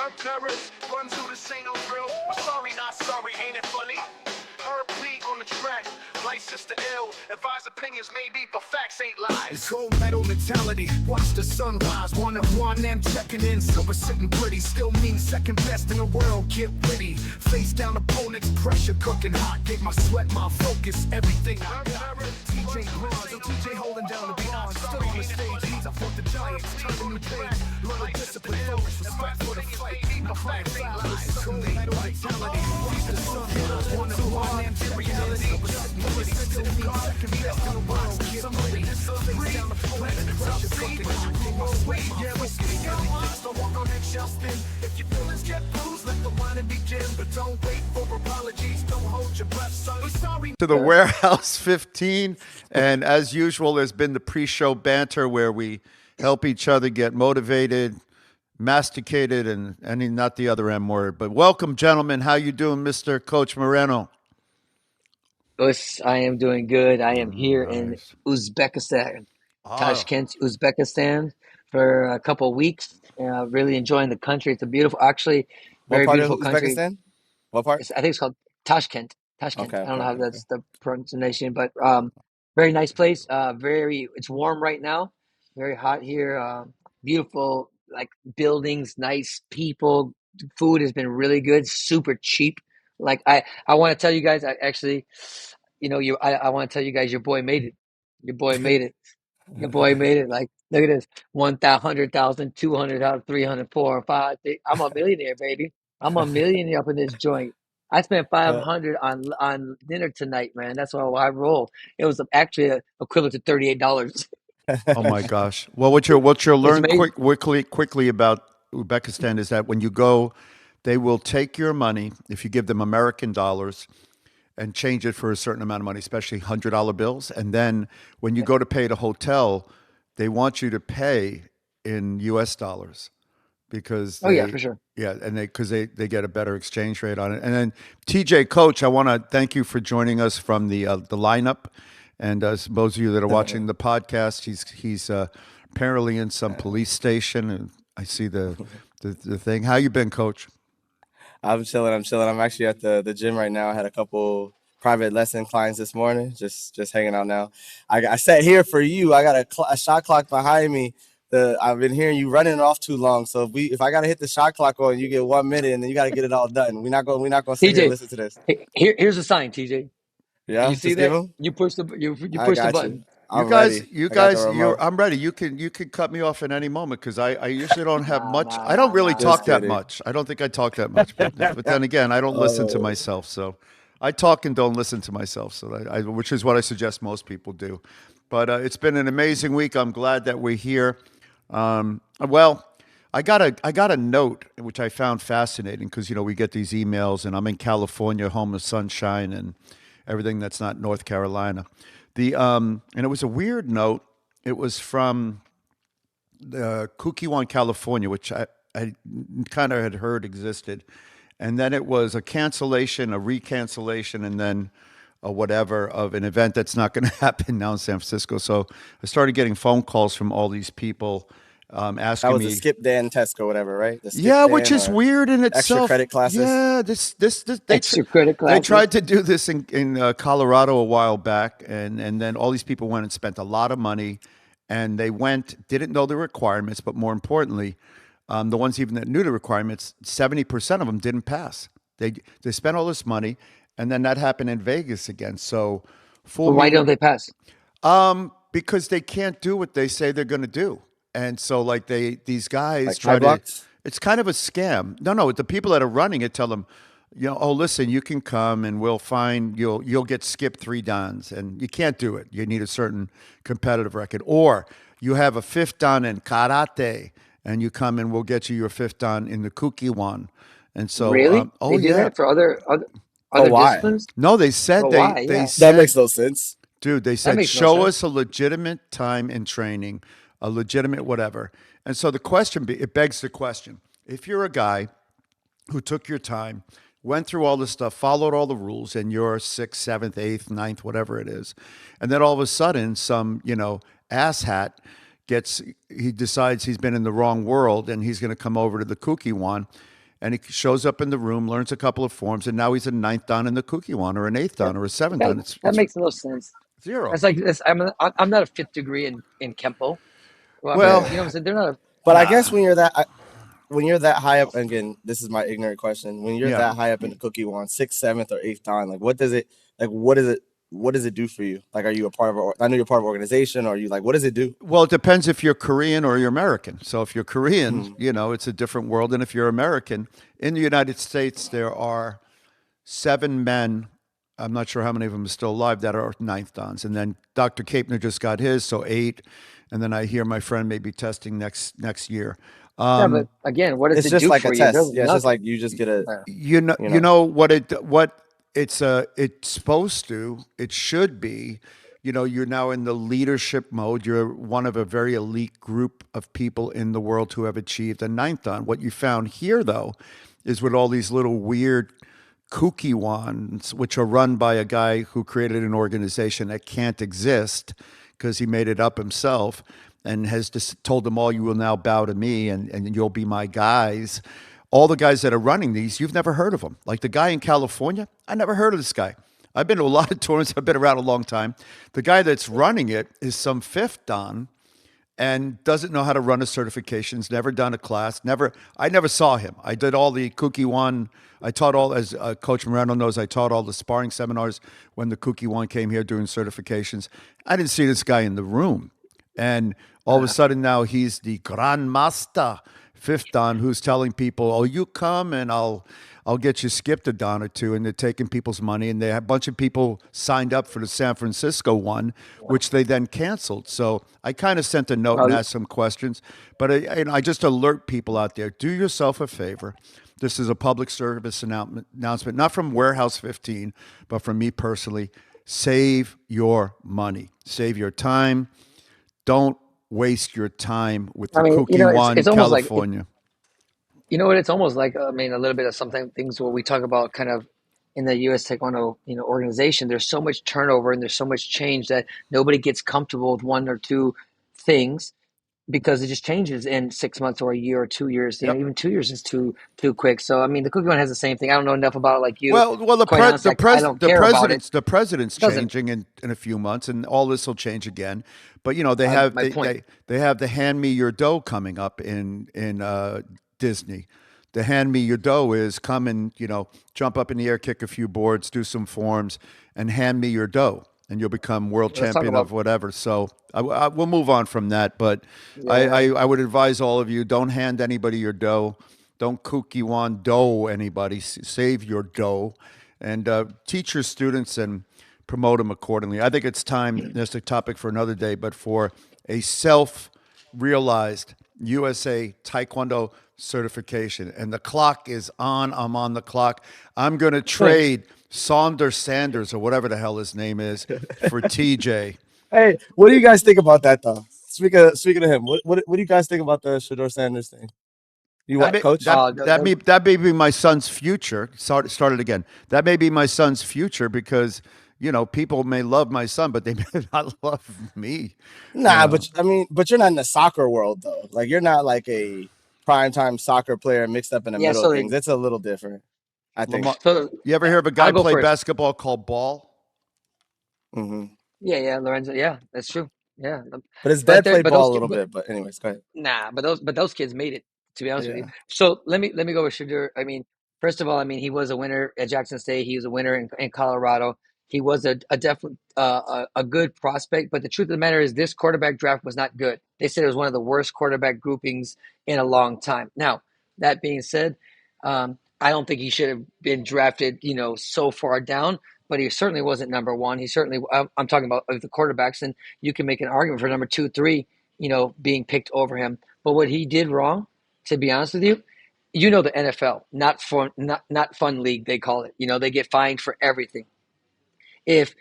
Herb Paris runs through the St. Drill. Sorry, not sorry, ain't it funny? Herb Lee on the track, license to ill. Advise opinions may be, but facts ain't lies. It's gold medal mentality. Watch the sunrise, one of one and checking in. Silver sitting pretty, still means second best in the world. Get witty, face down opponents, pressure cooking hot. Get my sweat, my focus, everything I got. TJ Bronze, TJ holding down the bronze. Still on the stage, he's up for the Giants. Turn the new page, little discipline, focus, respect for the fight. My flag lies, gold medal mentality. Watch the sunrise, one of one and reality. Silver sitting pretty, still means second best in the world. Get witty, face down opponents, pressure cooking hot. Get my sweat, my focus, everything. Don't walk on eggshells thin. If your feelings get bruised, let the whining begin. But don't wait for apologies. Don't hold your breath, son. We're sorry. To the Warehouse 15, and as usual, there's been the pre-show banter where we help each other get motivated, masticated, and not the other M word. But welcome, gentlemen. How you doing, Mr. Coach Moreno? Yes, I am doing good. I am here in Nice. Uzbekistan, Oh, Tashkent, Uzbekistan, for a couple of weeks. Really enjoying the country. It's a beautiful, actually, What very part of beautiful country. Uzbekistan? What part? I think it's called Tashkent. Tashkent. Okay, I don't okay, know how okay, okay. that's the pronunciation, but very nice place. It's warm right now. Very hot here. Beautiful, like buildings, nice people. Food has been really good. Super cheap. Like I want to tell you guys, I actually, I want to tell you guys, your boy made it. Your boy made it. Your boy made it. Like, look at this: 100,000, 200,000, 300, 4, 5. I'm a millionaire, baby. I'm a millionaire up in this joint. I spent Uh, 500 on dinner tonight, man. That's how I roll. It was actually equivalent to $38. oh my gosh. Well, what you'll It's learn amazing. quickly about Uzbekistan is that when you go, they will take your money if you give them American dollars and change it for a certain amount of money, especially $100 bills. And then when you go to pay at a hotel, they want you to pay in US dollars because Oh yeah, for sure. they get a better exchange rate on it. And then TJ Coach, I want to thank you for joining us from the lineup. And those of you that are watching the podcast, he's apparently in some police station, and I see the thing. How you been, Coach? I'm chilling. I'm chilling. I'm actually at the gym right now. I had a couple private lesson clients this morning. Just hanging out now. I sat here for you. I got a shot clock behind me. I've been hearing you running off too long. So if I gotta hit the shot clock on, you get 1 minute, and then you gotta get it all done. We're not gonna sit here and TJ, listen to this. here's a sign, TJ. You Yeah, see just give that? them. You I push the got you. button. You I'm guys, ready. you I got the guys, remote. I'm ready. You can cut me off at any moment because I usually don't have Nah, much. nah, I don't nah, really nah, nah. Just talk that kidding. much. I don't think I talk that much, but then again, I don't listen to Oh, myself. So I talk and don't listen to myself. So which is what I suggest most people do. But it's been an amazing week. I'm glad that we're here. Well, I got a note which I found fascinating because we get these emails, and I'm in California, home of sunshine and everything that's not North Carolina. And it was a weird note. It was from Kukiwan, California, which I kind of had heard existed, and then it was a cancellation, a recancellation, and then a whatever of an event that's not going to happen now in San Francisco. So I started getting phone calls from all these people that asking was a me, Skip Dan Tesco, whatever, right? The Skip yeah, which Dan is or weird in extra itself. credit classes. Yeah, this Extra credit they classes. tried to do this in Colorado a while back, and then all these people went and spent a lot of money, and they didn't know the requirements, but more importantly, the ones even that knew the requirements, 70% of them didn't pass. They spent all this money, and then that happened in Vegas again. So fool But me why don't they pass? because they can't do what they say they're going to do. And so like these guys Like try try to, blocks? it's kind of a scam. No, the people that are running it tell them, oh, listen, you can come and you'll get skipped 3 dons, and you can't do it. You need a certain competitive record, or you have a 5th dan in karate, and you come and we'll get you your 5th dan in the Kukiwan. And so, Really? oh They do yeah, that for Oh, other why? disciplines? no, they said Well, why? they Yeah, That makes said no sense. dude, they that said, makes no show sense. us a legitimate time in training, a legitimate whatever. And so the question, it begs the question: if you're a guy who took your time, went through all this stuff, followed all the rules, and you're sixth, seventh, eighth, ninth, whatever it is, and then all of a sudden, some asshat he decides he's been in the wrong world and he's going to come over to the Kukiwan. and he shows up in the room, learns a couple of forms, and now he's a ninth dan in the Kukiwan or an eighth Yeah, dan or a seventh that dan. that It's makes no sense. zero. That's like this. I'm not a fifth degree in Kempo. Well, I mean, Well, Yeah. you know what I'm saying? They're not a But I guess nah, when you're that high up, again, this is my ignorant question. When you're yeah. that high up in the cookie one, sixth, seventh, or eighth dan, like what does it do for you? Like, are you a part of? I know you're part of an organization. Or are you like, what does it do? Well, it depends if you're Korean or you're American. So if you're Korean, Mm, it's a different world. And if you're American, in the United States, there are 7 men. I'm not sure how many of them are still alive that are ninth dans. And then Dr. Kapner just got his, so 8. And then I hear my friend may be testing next year. yeah. But again, what does it's it just do like a for you? It test. does Yeah, it's just like nothing. you just get a, Yeah. you You know. know it's supposed to, it should be, you're now in the leadership mode. You're one of a very elite group of people in the world who have achieved a ninth on. What you found here, though, is with all these little weird kooky ones, which are run by a guy who created an organization that can't exist because he made it up himself and has just told them all, you will now bow to me and you'll be my guys. All the guys that are running these, you've never heard of them. Like the guy in California, I never heard of this guy. I've been to a lot of tournaments. I've been around a long time. The guy that's running it is some fifth dan and doesn't know how to run a certifications, never done a class, I never saw him. I did all the Cookie One. I taught all, as Coach Moreno knows, I taught all the sparring seminars when the Cookie One came here doing certifications. I didn't see this guy in the room. And all of a sudden now he's the Grand Master fifth dan who's telling people, "Oh, you come and I'll get you skipped a dan or two," and they're taking people's money. And they have a bunch of people signed up for the San Francisco one, which they then canceled. So I kind of sent a note and Well, asked some questions, but I just alert people out there: do yourself a favor. This is a public service announcement, not from Warehouse 15, but from me personally. Save your money, save your time. Don't waste your time with I the mean, Cookie One, it's almost like California. you know what? It's almost like I mean, a little bit of something things where we talk about kind of in the U.S. Taekwondo organization. There's so much turnover and there's so much change that nobody gets comfortable with one or two things because it just changes in 6 months or a year or 2 years. Yep. Even 2 years is too quick. So I mean, the cookie one has the same thing. I don't know enough about it like you. Well, the Quite honestly, I don't care about it. the president's It doesn't. changing in a few months, and all this will change again. But My point. they have the Hand Me Your Dough coming up in Disney. The Hand Me Your Dough is come and jump up in the air, kick a few boards, do some forms, and hand me your dough, and you'll become world Let's talk champion of about whatever. So we'll move on from that. But yeah. I would advise all of you: don't hand anybody your dough. Don't kooky wan dough anybody. Save your dough, and teach your students and promote them accordingly. I think it's time. That's a topic for another day, but for a self-realized USA Taekwondo certification, and the clock is on. I'm on the clock. I'm going to Thanks. trade Saunders Sanders or whatever the hell his name is for TJ. Hey, what do you guys think about that though? Speaking of him, what do you guys think about the Shador Sanders thing? You That what, may, coach? that, The, that, may, that may be my son's future. Start it again. That may be my son's future because, people may love my son, but they may not love me. You Nah, know, but I mean, but you're not in the soccer world though. Like you're not like a primetime soccer player mixed up in the yeah. middle of So things. then, It's a little different, I think. Lamar, so you ever hear of a guy I'll go play first. basketball called ball? Hmm. Yeah, Lorenzo. Yeah, that's true. Yeah, But his but dad there, played but ball those a little but bit. But anyways, go ahead. nah, but those kids made it. To be honest with you. Yeah. So let me go with Shadur. I mean, first of all, I mean he was a winner at Jackson State. He was a winner in Colorado. He was a definite a good prospect. But the truth of the matter is, this quarterback draft was not good. They said it was one of the worst quarterback groupings in a long time. Now that being said, I don't think he should have been drafted. So far down. But he certainly wasn't number one. He certainly. I'm talking about the quarterbacks, and you can make an argument for number two, three. Being picked over him. But what he did wrong, to be honest with you, the NFL, not fun league they call it. They get fined for everything. If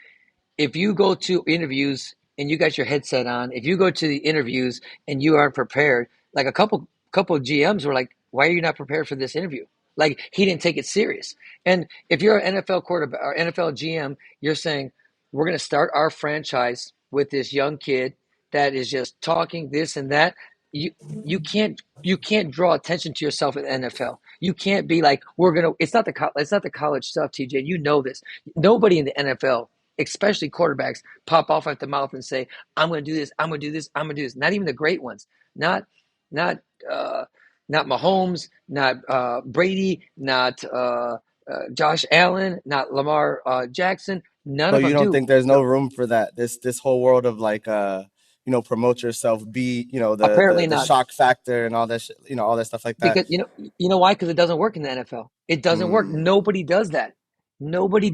if you go to interviews and you got your headset on, if you go to the interviews and you aren't prepared, like a couple of GMs were like, "Why are you not prepared for this interview?" Like he didn't take it serious. And if you're an NFL quarterback or NFL GM, you're saying, "We're going to start our franchise with this young kid that is just talking this and that." You you can't draw attention to yourself in the NFL. You can't be like, we're gonna. It's not the college stuff, TJ. You know this. Nobody in the NFL, especially quarterbacks, pop off at the mouth and say, "I'm gonna do this. I'm gonna do this. I'm gonna do this." Not even the great ones. Not not uh, not Mahomes. Not Brady. Not Josh Allen. Not Lamar Jackson. None So of you them don't do. think there's no room for that? This whole world of like promote yourself, be Apparently the not. shock factor and all that shit, all that stuff like that. Because you know why? Because it doesn't work in the NFL. It doesn't work. Mm. Nobody does that. Nobody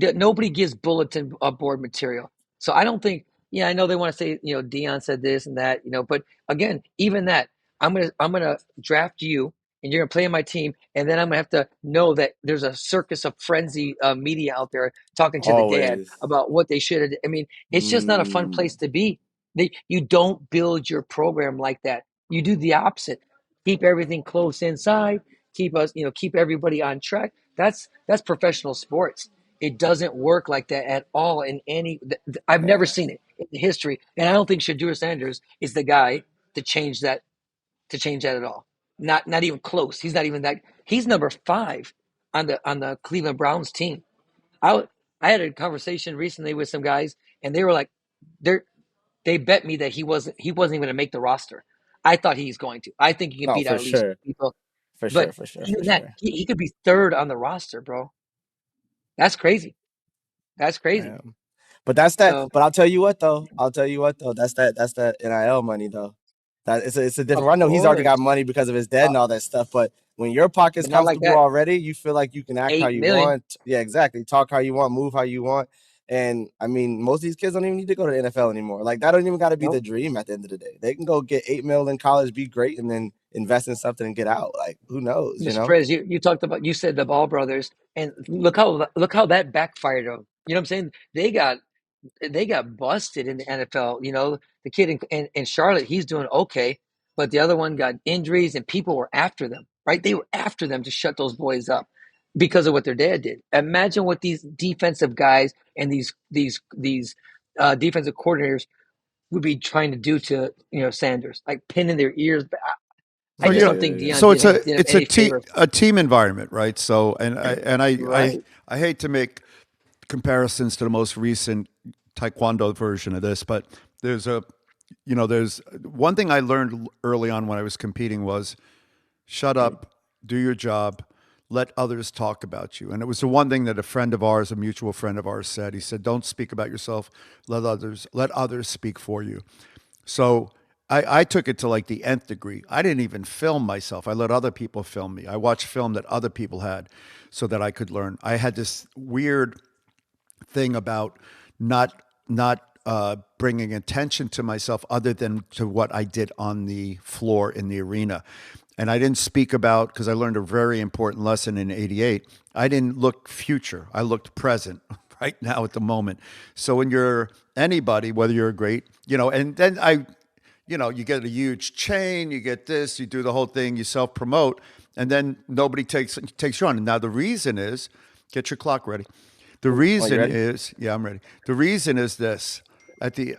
gives bulletin board material. So I don't think. Yeah, I know they want to say Dion said this and that. But again, even that, I'm gonna draft you and you're gonna play on my team, and then I'm gonna have to know that there's a circus of frenzy media out there talking to the dad Always. about what they should have. I mean, it's just not a fun Mm. place to be. You don't build your program like that. You do the opposite. Keep everything close inside. Keep everybody on track. That's professional sports. It doesn't work like that at all in any. I've never Yeah. seen it in history, and I don't think Shadur Sanders is the guy to change that at all. Not even close. He's not even that. He's number 5 on the Cleveland Browns team. I I had a conversation recently with some guys, and they were like, they they bet me that he wasn't even going to make the roster. I thought he's going to. I think he can No, beat out for at least sure. people. For sure, But for sure, for even that, sure. he could be third on the roster, bro. That's crazy. That's crazy. Yeah. But that's that. So But I'll tell you what though. I'll tell you what though. That's that NIL money though. That it's a of different. I know he's already got course, money because of his dad uh, and all that stuff. But when your pocket's but not like comfortable that. already, you feel like you can act how 8 million. you want. Yeah, exactly. Talk how you want, move how you want. And I mean, most of these kids don't even need to go to the NFL anymore. Like that don't even got to be the Nope. dream at the end of the day. They can go get 8 mil in college, be great, and then invest in something and get out. Like who knows, Mr. Perez, you said the Ball brothers, and look how that backfired them. You know what I'm saying? They got busted in the NFL. The kid in Charlotte, he's doing okay, but the other one got injuries, and people were after them. Right? They were after them to shut those boys up because of what their dad did. Imagine what these defensive guys and these defensive coordinators would be trying to do to Sanders, like pinning their ears. I So just you know, don't think Dion so did him it's any favors. a team environment, right? So Right. I hate to make comparisons to the most recent taekwondo version of this, but there's a there's one thing I learned early on when I was competing was shut up, do your job, let others talk about you. And it was the one thing that a friend of ours, a mutual friend of ours, said. He said, "Don't speak about yourself. Let others speak for you." So I took it to like the nth degree. I didn't even film myself. I let other people film me. I watched film that other people had so that I could learn. I had this weird thing about not bringing attention to myself other than to what I did on the floor in the arena. And I didn't speak about, because I learned a very important lesson in '88. I didn't look future. I looked present right now at the moment. So when you're anybody, whether you're a great, and then you get a huge chain, you get this, you do the whole thing, you self promote, and then nobody takes you on. And now the reason is, get your clock ready. The Oh, you reason ready? is, yeah, I'm ready. The reason is this: at the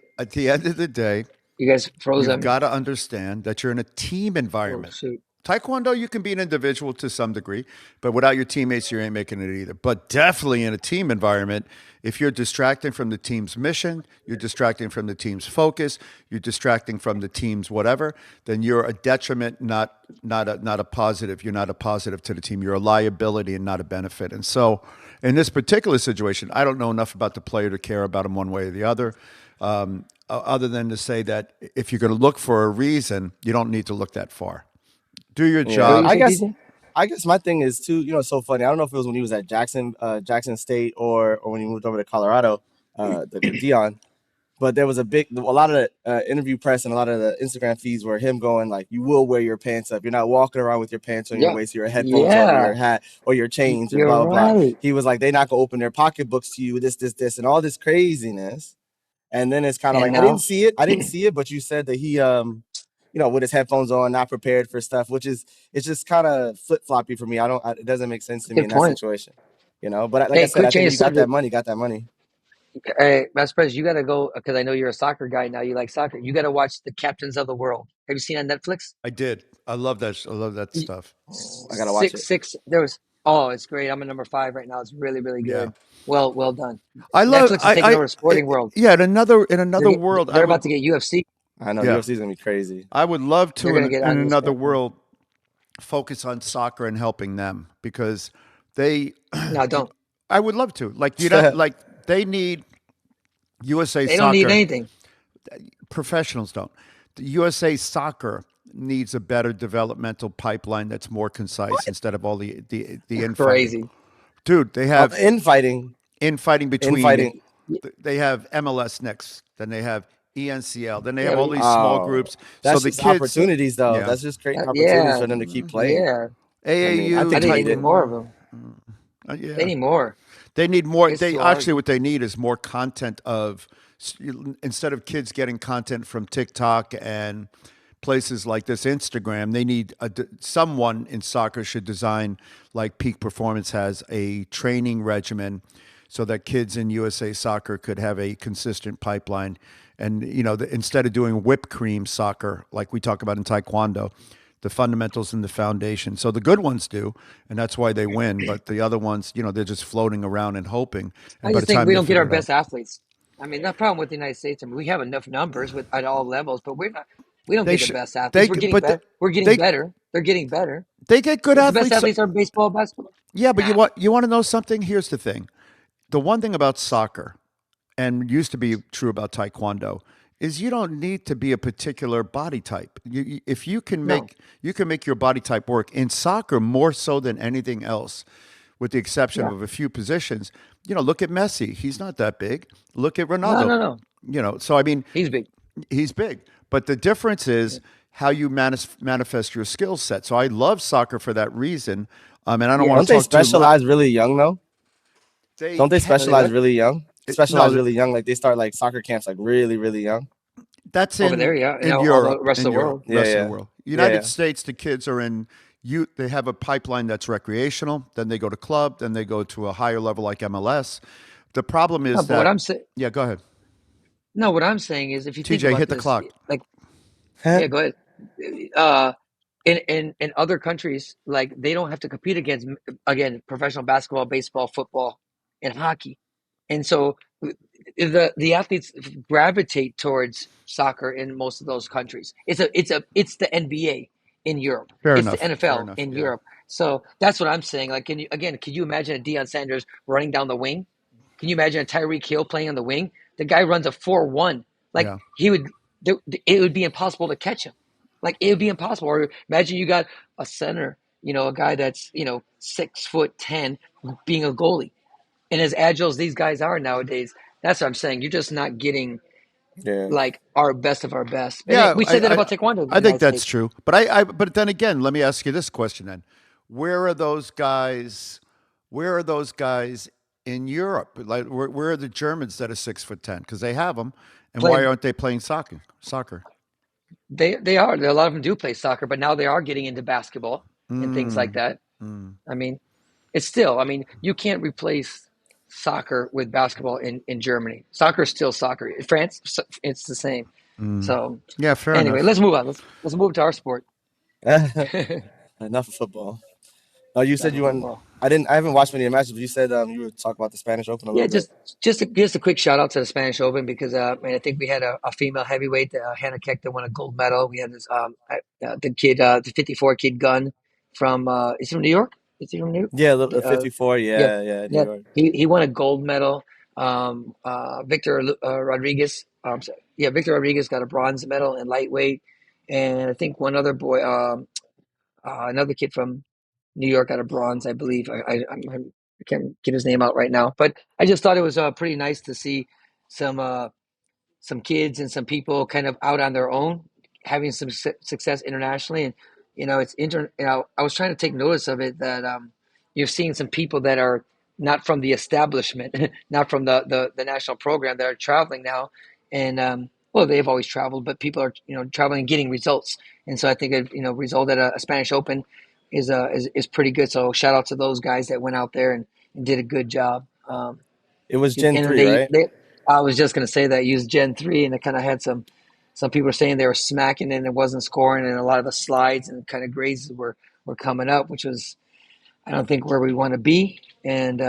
end of the day, You guys froze you've on me. got to understand that you're in a team Oh environment. shoot. Taekwondo, you can be an individual to some degree, but without your teammates, you ain't making it either. But definitely in a team environment, if you're distracting from the team's mission, you're distracting from the team's focus, you're distracting from the team's whatever, then you're a detriment, not a positive. You're not a positive to the team. You're a liability and not a benefit. And so, in this particular situation, I don't know enough about the player to care about him one way or the other. Other than to say that if you're going to look for a reason, you don't need to look that far. Do your What Yeah, do you job. say, TJ? I guess my thing is too. It's so funny. I don't know if it was when he was at Jackson State, or when he moved over to Colorado, the Dion. But there was a lot of the interview press and a lot of the Instagram feeds were him going like, "You will wear your pants up. You're not walking around with your pants on your Yeah. waist, or your headphones on, or Yeah. your hat, or your chains, or You're blah blah blah." right. He was like, "They're not gonna open their pocketbooks to you. This, and all this craziness." And then it's kind of And like I didn't now, see it. I didn't see it, but you said that he with his headphones on, not prepared for stuff, which is it's just kind of flip floppy for me. It doesn't make sense to me good in that point. situation. But like I Hey, said, quick I think change when of you got that subject. money, got that money. Hey, Master President, you got to go because I know you're a soccer guy now. You like soccer. You got to watch the Captains of the World. Have you seen it on Netflix? I did. I love that. I love that Y- stuff. I gotta watch it. Six. There was. Oh, it's great. I'm at number five right now. It's really, really Yeah, good. Well done. I love. Netflix is taking over the I sporting world. yeah. In another world, I They're would. about to get UFC. I know Yeah, UFC is gonna be crazy. I would love They're to gonna get in on this. another world focus on soccer and helping them because they. No, don't. I would love to. Like you know, like they need USA They don't need Soccer. anything. Professionals don't. The USA Soccer needs a better developmental pipeline that's more concise instead of all the infighting. Crazy. Dude, they have Infighting, infighting between. infighting. They have MLS next, then they have ENCL, then they Yeah, have all we- these small Oh, groups. that's So the just kids, opportunities, though. yeah, That's just creating opportunities yeah, for them to keep playing. yeah. I mean, I AAU, I think think he they need did. more of them. They yeah, need more. they need more. It's They too hard. actually what they need is more content of instead of kids getting content from TikTok and places like this Instagram, they need someone in soccer should design like Peak Performance has a training regimen so that kids in USA Soccer could have a consistent pipeline. And you know, instead of doing whipped cream soccer like we talk about in Taekwondo, the fundamentals and the foundation. So the good ones do, and that's why they win. But the other ones, you know, they're just floating around and hoping. I And by just the think time we they don't get figure our it out, best athletes. I mean, the problem with the United States, I mean, we have enough numbers with at all levels, but we're not. We don't they get the should. best athletes. We're getting better. We're getting They better. They're getting better. they get good The best athletes. athletes are baseball, basketball. Yeah, but Nah, you want to know something? Here's the thing. The one thing about soccer, and used to be true about taekwondo, is you don't need to be a particular body type. If no, you can make your body type work in soccer more so than anything else, with the exception yeah, of a few positions. You know, look at Messi. He's not that big. Look at no, Ronaldo. no, no. You know, so I mean, He's big. he's big, but the difference is how you manifest your skill set. So I love soccer for that reason. And I don't Yeah, want Don't to they talk too loud. specialize really young though? They Don't they can, are they specialize what really young? no, Specialize really young, like they start like soccer camps like really, really young. that's over there? Yeah, and in all the Europe. rest of In the Europe, world. Yeah, rest of the yeah, world. yeah, United yeah. States, the kids are in. They have a pipeline that's recreational. Then they go to club. Then they go to a higher level like MLS. The problem No, is but what that I'm saying, yeah. Go ahead, no, what I'm saying is, if you think TJ. about Hit the this, clock. like, yeah, go ahead. Uh, in other countries, like they don't have to compete against again professional basketball, baseball, football, and hockey, and so the athletes gravitate towards soccer in most of those countries. It's the NBA in Europe. Fair It's the enough. Fair NFL enough. in Yeah. Europe. So that's what I'm saying. Like, can you imagine a Deion Sanders running down the wing? Can you imagine a Tyreek Hill playing on the wing? The guy runs a 4-1. Like Yeah. he would, it would be impossible to catch him. Like it would be impossible. Or imagine you got a center, a guy that's 6'10", being a goalie, and as agile as these guys are nowadays. That's what I'm saying. You're just not getting Yeah. like our best of our best. And Yeah, we said that about Taekwondo in the I think United that's States. true. But but then again, let me ask you this question then: Where are those guys? Where are those guys in Europe? Like, where are the Germans that are 6'10"? Because they have them, and why Playing, aren't they playing soccer? Soccer. they are. A lot of them do play soccer, but now they are getting into basketball and things like Mm, that. mm. I mean, it's still. I mean, you can't replace soccer with basketball in Germany. Soccer is still soccer. In France, it's the same. So Yeah, fair anyway, enough. let's move on. Let's move to our sport. Enough of football. Oh, you said Enough you of went. football. I haven't watched many of the matches, but you said you were talking about the Spanish Open a Yeah, little bit. just a quick shout out to the Spanish Open because I think we had a female heavyweight, Hannah Keck, that won a gold medal. We had this the kid, the 54 kid Gunn from is he from New York? Is he from New? Yeah, York? 54. Yeah, Yeah, yeah, New yeah. York. He won a gold medal. Victor Rodriguez. Yeah, Victor Rodriguez got a bronze medal in lightweight, and I think one other boy, another kid from New York, got a bronze, I believe. I can't get his name out right now, but I just thought it was pretty nice to see some some kids and some people kind of out on their own, having some success internationally. And it's I was trying to take notice of it that you're seeing some people that are not from the establishment, not from the national program, that are traveling now, and well, they've always traveled, but people are traveling and getting results. And so I think a result at a Spanish Open is pretty good. So shout out to those guys that went out there and did a good job. It was Gen And 3, right? I was just going to say that used Gen 3, and it kind of had some Some people are saying they were smacking and it wasn't scoring, and a lot of the slides and kind of grazes were coming up, which was I don't think where we want to be. And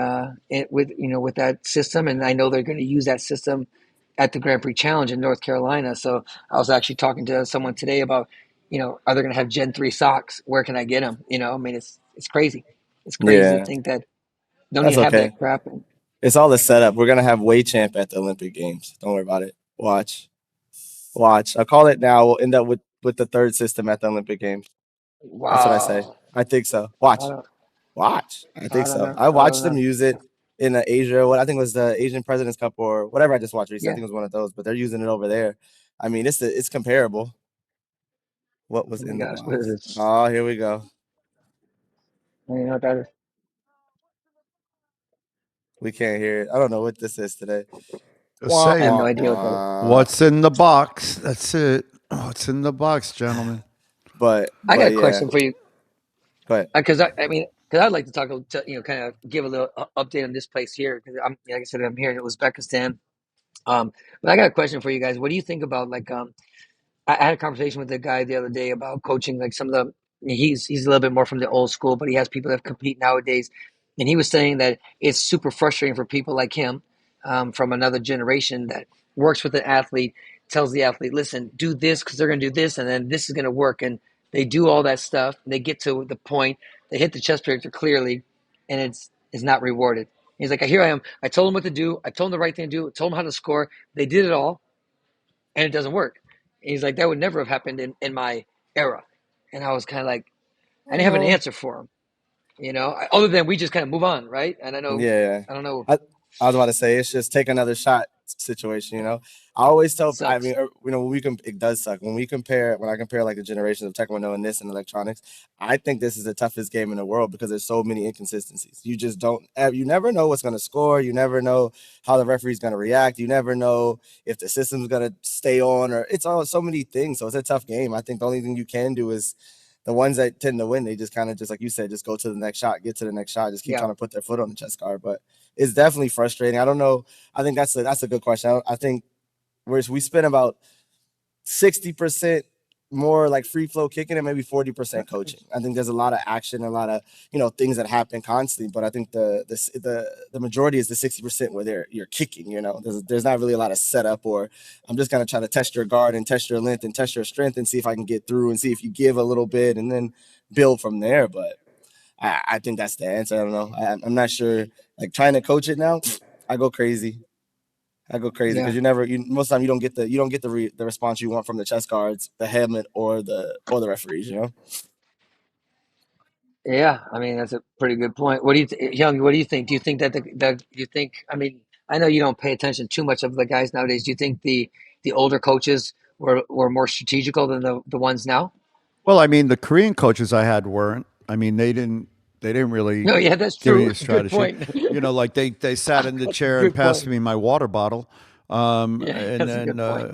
with with that system, and I know they're going to use that system at the Grand Prix Challenge in North Carolina. So I was actually talking to someone today about, are they going to have Gen 3 socks? Where can I get them? I mean, it's crazy. It's crazy to Yeah, think that don't that's even have okay. that crap. And It's all the setup. We're gonna have Way Champ at the Olympic Games. Don't worry about it. Watch. I'll call it now. We'll end up with the third system at the Olympic Games. That's what I say. wow, I think so. I Watch. don't, I I think don't so. know, I I don't watched them know. use it in Asia. What I think was the Asian President's Cup or whatever I just watched recently. I Yeah. think it was one of those, but they're using it over there. I mean, it's comparable. What was Oh my in the gosh, what is box? this? Oh, here we go. I don't know what that is. We can't hear it. I don't know what this is today. Just I have no saying, idea what that is. what's in the box? That's it. What's in the box, gentlemen? But I got a yeah, question for you. go ahead. Because because I'd like to talk, kind of give a little update on this place here. Because like I said, I'm here in Uzbekistan. But I got a question for you guys. What do you think about like I had a conversation with a guy the other day about coaching, like some of the he's a little bit more from the old school, but he has people that compete nowadays, and he was saying that it's super frustrating for people like him from another generation that works with an athlete, tells the athlete, "Listen, do this because they're going to do this, and then this is going to work," and they do all that stuff. They get to the point, they hit the chess predictor clearly, and it's not rewarded. He's like, "Here I am. I told them what to do. I told them the right thing to do. I told them how to score. They did it all, and it doesn't work." And he's like, that would never have happened in my era. And I was kind of like, I didn't have an Well, answer for him, other than we just kind of move on, right? And yeah. I don't know. I was about to say it's just take another shot situation. I always It tell. I sucks. mean, when it does suck when I compare like the generations of Taekwondo and this and electronics. I think this is the toughest game in the world because there's so many inconsistencies. You just don't. You never know what's going to score. You never know how the referee's going to react. You never know if the system's going to stay on or it's all so many things. So it's a tough game. I think the only thing you can do is the ones that tend to win, they just kind of just like you said, just go to the next shot, get to the next shot, just keep Yeah. trying to put their foot on the chess card. But it's definitely frustrating. I don't know. I think that's a good question. I think we spend about 60% more like free flow kicking and maybe 40% coaching. I think there's a lot of action, a lot of things that happen constantly. But I think the majority is the 60% where you're kicking. There's not really a lot of setup or I'm just gonna try to test your guard and test your length and test your strength and see if I can get through and see if you give a little bit and then build from there. But I think that's the answer. I don't know. I'm not sure. Like trying to coach it now, I go crazy. Because Yeah. most of the time you don't get the response you want from the chess cards, the helmet, or the referees. Yeah. I mean, that's a pretty good point. What do you, Young? What do you think? Do you think that you think? I mean, I know you don't pay attention too much of the guys nowadays. Do you think the older coaches were more strategical than the ones now? Well, I mean, the Korean coaches I had weren't. I mean, they didn't really No. Yeah, that's give me true. a Good strategy. point. Like they sat in the That's a chair and good passed point. me my water bottle, Yeah, and that's a then good point.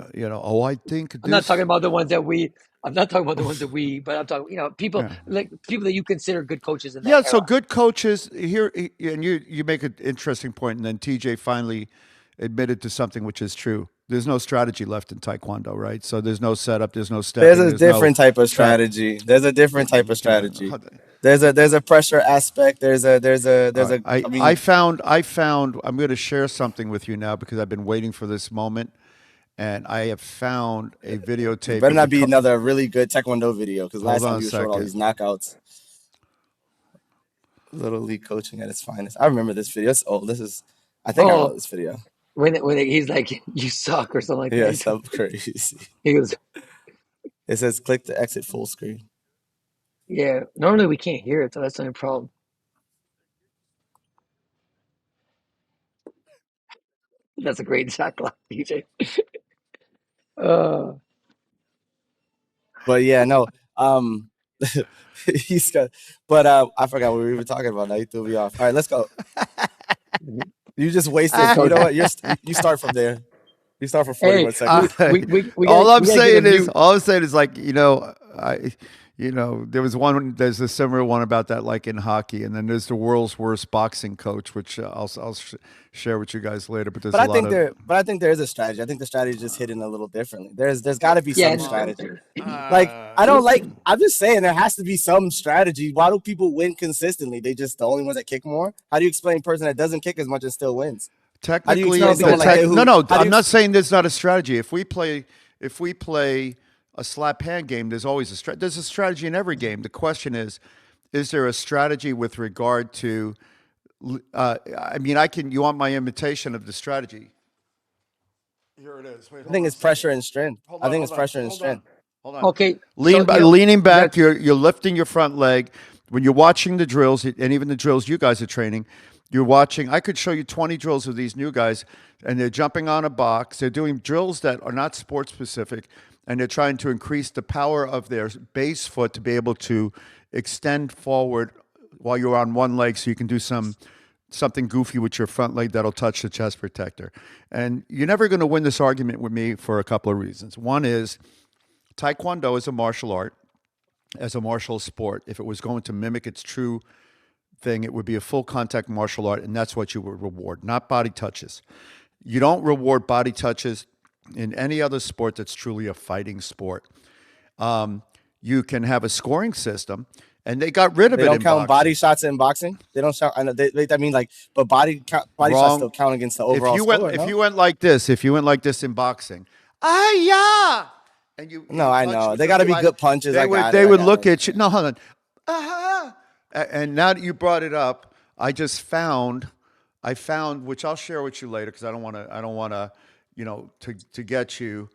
I think I'm not talking this. about the ones that we. I'm not talking about the ones that we. But I'm talking, people Yeah. like people that you consider good coaches in that Yeah, so era. good coaches here, and you make an interesting point, and then TJ finally admitted to something which is true. There's no strategy left in Taekwondo, right? So there's no setup, there's no There's stepping, a there's no different type of trap. strategy. There's a different type of strategy. Uh, There's a pressure aspect. There's All right. I I mean, found I'm going to share something with you now because I've been waiting for this moment, and I have found a it videotape better of the. not be another really good Taekwondo video because Hold last on time a you showed all second. these knockouts. Little league coaching at its finest. I remember this video. It's old. I think I know Oh, this video. when he's like, "You suck" or something like Yeah, that. something crazy. He goes, It says click to exit full screen. "Yeah." Normally we can't hear it, so that's not a problem. That's a great shot clock, DJ. Uh, But yeah, no. Um, he's got. But I forgot what we were talking about. Now you threw me off. All right, let's go. You just so wasted. You know coach, what? You start from there. You start for hey, 41 seconds. we All I'm gotta get a saying is, mute. like, I there's a similar one about that, like in hockey, and then there's the world's worst boxing coach, which I'll share with you guys later. But there's But a I lot think of there is a strategy. I think the strategy is just hidden a little differently. There's got to be Yeah, some strategy. Like I don't like. I'm just saying there has to be some strategy. Why do people win consistently? They just the only ones that kick more. How do you explain a person that doesn't kick as much and still wins? How do you technically explain someone like that who? no. How do I'm you, not saying there's not a strategy. If we play a slap hand game, there's always there's a strategy in every game. The question is there a strategy with regard to? I mean, you want my imitation of the strategy? Here it is. Wait, I think it's pressure and strength. I think it's pressure and hold strength. on. Okay. So, Leaning back, you're lifting your front leg. When you're watching the drills, and even the drills you guys are training, you're watching. I could show you 20 drills of these new guys, and they're jumping on a box. They're doing drills that are not sports specific, and they're trying to increase the power of their base foot to be able to extend forward while you're on one leg, so you can do something goofy with your front leg that'll touch the chest protector. And you're never going to win this argument with me for a couple of reasons. One is Taekwondo is a martial art, as a martial sport. If it was going to mimic its true thing, it would be a full contact martial art, and that's what you would reward, not body touches. You don't reward body touches in any other sport that's truly a fighting sport. You can have a scoring system, and they got rid of They it don't in count boxing. body shots in boxing. They don't count. I know. I mean, like, but body shots Wrong. still count against the overall If you score. went, No? if you went like this in boxing, yeah, and you No, I punch know. with They the got to be right- good punches. They I would got look it. at you. No, hold on. And now that you brought it up, I found, which I'll share with you later because I don't want to, to get you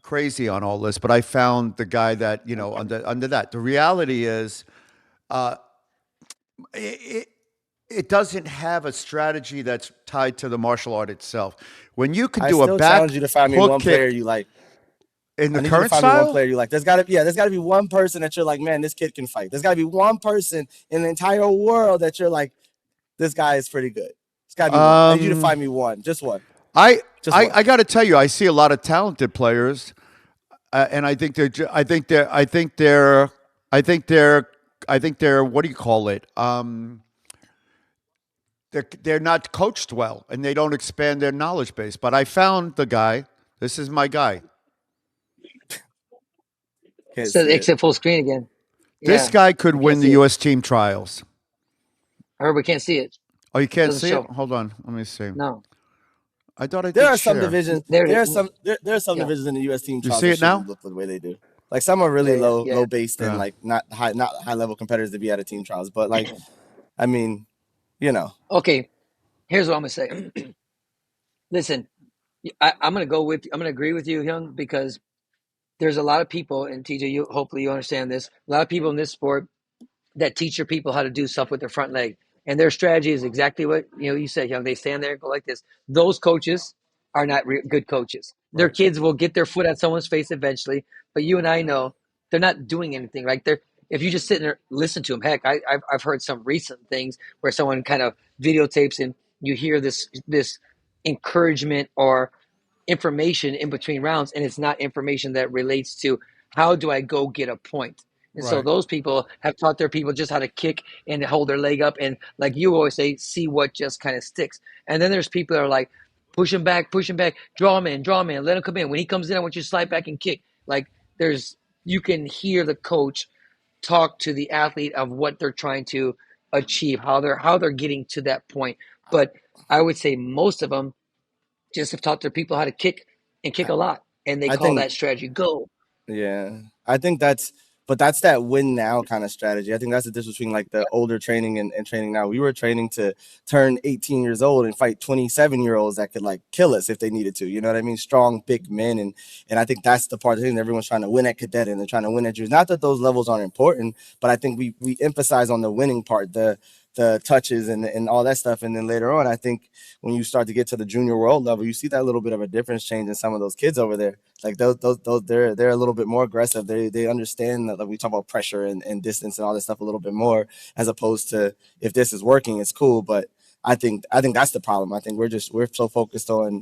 crazy on all this. But I found the guy that under that. The reality is, it doesn't have a strategy that's tied to the martial art itself. When you can I do still a back challenge you to find me hook one kick player you like. in I the need you to current find me one style, player you like. There's got to be one person that you're like, man, this kid can fight. There's got to be one person in the entire world that you're like, this guy is pretty good. It's got to be one. I need you to find me one, just one. I one. got to tell you, I see a lot of talented players, and I think they're what do you call it? They're not coached well, and they don't expand their knowledge base. But I found the guy. This is my guy. So Can't see it. exit full screen again. This Yeah, guy could we win can't the see it. U.S. team trials. I heard we can't see it. Oh, you can't Doesn't see show. it? Hold on, let me see. No. I thought I did There are some share. divisions. There it There are is. some. There are some Yeah. divisions in the U.S. team. You trials see that it now? shouldn't look the way they do. Like some are really Yeah, low, yeah. low based and Yeah. like not high level competitors to be at a team trials. But like, I mean, Okay, here's what I'm gonna say. Listen, I'm gonna agree with you, Hyung, because there's a lot of people, and TJ, hopefully you understand this. A lot of people in this sport that teach your people how to do stuff with their front leg, and their strategy is exactly what you said, Hyung. They stand there and go like this. Those coaches are not good coaches. Their Right. kids will get their foot on someone's face eventually, but you and I know they're not doing anything. Like if you just sit there listen to them. Heck, I've heard some recent things where someone kind of videotapes and you hear this encouragement or information in between rounds, and it's not information that relates to how do I go get a point. And so Right. those people have taught their people just how to kick and hold their leg up, and like you always say, see what just kind of sticks. And then there's people that are like, push him back, draw him in, let him come in. When he comes in, I want you to slide back and kick. Like you can hear the coach talk to the athlete of what they're trying to achieve, how they're getting to that point. But I would say most of them just have taught their people how to kick and kick a lot, and they I call think that strategy go. yeah, I think that's that win now kind of strategy. I think that's the difference between like the older training and training now. We were training to turn 18 years old and fight 27-year-olds that could like kill us if they needed to. You know what I mean? Strong, big men. And I think that's the part of the thing. Everyone's trying to win at cadet and they're trying to win at juniors. Not that those levels aren't important, but I think we emphasize on the winning part, the touches and all that stuff. And then later on, I think when you start to get to the junior world level, you see that little bit of a difference change in some of those kids over there. Like those they're a little bit more aggressive. They understand that, like, we talk about pressure and distance and all that stuff a little bit more, as opposed to if this is working, it's cool. But I think that's the problem. I think we're so focused on,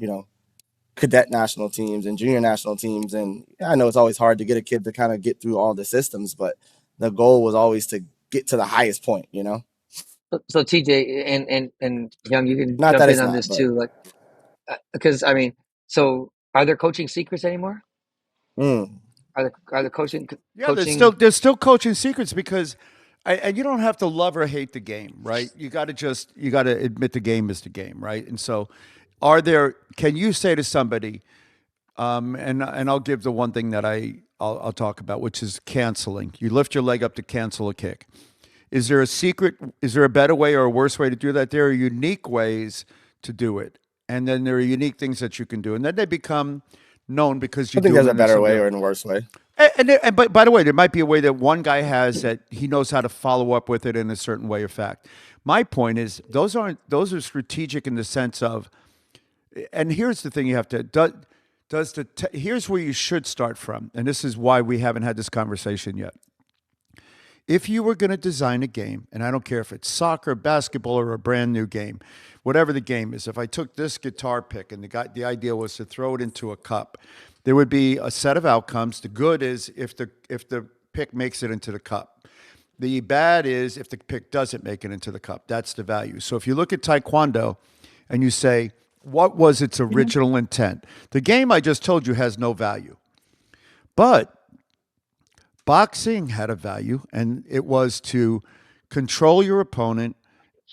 cadet national teams and junior national teams. And I know it's always hard to get a kid to kind of get through all the systems, but the goal was always to get to the highest point, you know? So TJ and Young, you can Not jump that in it's on not, this but too. Like, because I mean, so are there coaching secrets anymore? mm, Are the coaching Yeah, coaching? there's still coaching secrets because, and you don't have to love or hate the game, right? You got to admit the game is the game, right? And so, can you say to somebody, and I'll give the one thing that I'll talk about, which is canceling. You lift your leg up to cancel a kick. Is there a secret? Is there a better way or a worse way to do that? There are unique ways to do it, and then there are unique things that you can do, and then they become known because I you think do there's it a in better some way or a worse way. but by the way, there might be a way that one guy has that he knows how to follow up with it in a certain way or fact. My point is those are strategic in the sense of, and here's the thing you have to here's where you should start from, and this is why we haven't had this conversation yet. If you were going to design a game, and I don't care if it's soccer, basketball, or a brand new game, whatever the game is, if I took this guitar pick and the idea was to throw it into a cup, there would be a set of outcomes. The good is if the pick makes it into the cup. The bad is if the pick doesn't make it into the cup. That's the value. So if you look at Taekwondo and you say, what was its original intent? The game I just told you has no value. But boxing had a value, and it was to control your opponent,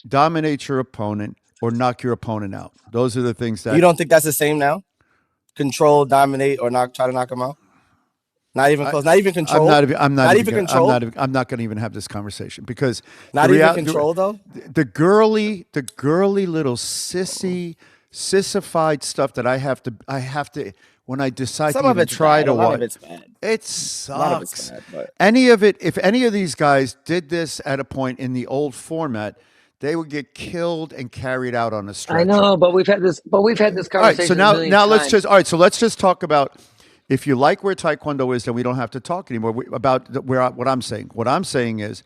dominate your opponent, or knock your opponent out. Those are the things that You don't think that's the same now? Control, dominate, or try to knock them out? Not even close. Not even control. I'm not even control. I'm not going to even have this conversation because Not even control though. The girly little sissified stuff that I have to when I decide Some to of even it's try bad. to A lot watch. of it's bad. It A lot of it's sucks. bad, but If any of these guys did this at a point in the old format, they would get killed and carried out on a stretcher. I know, but we've had this. But we've had this All right, conversation. so a million times. so let's just talk about if you like where Taekwondo is, then we don't have to talk anymore what I'm saying. What I'm saying is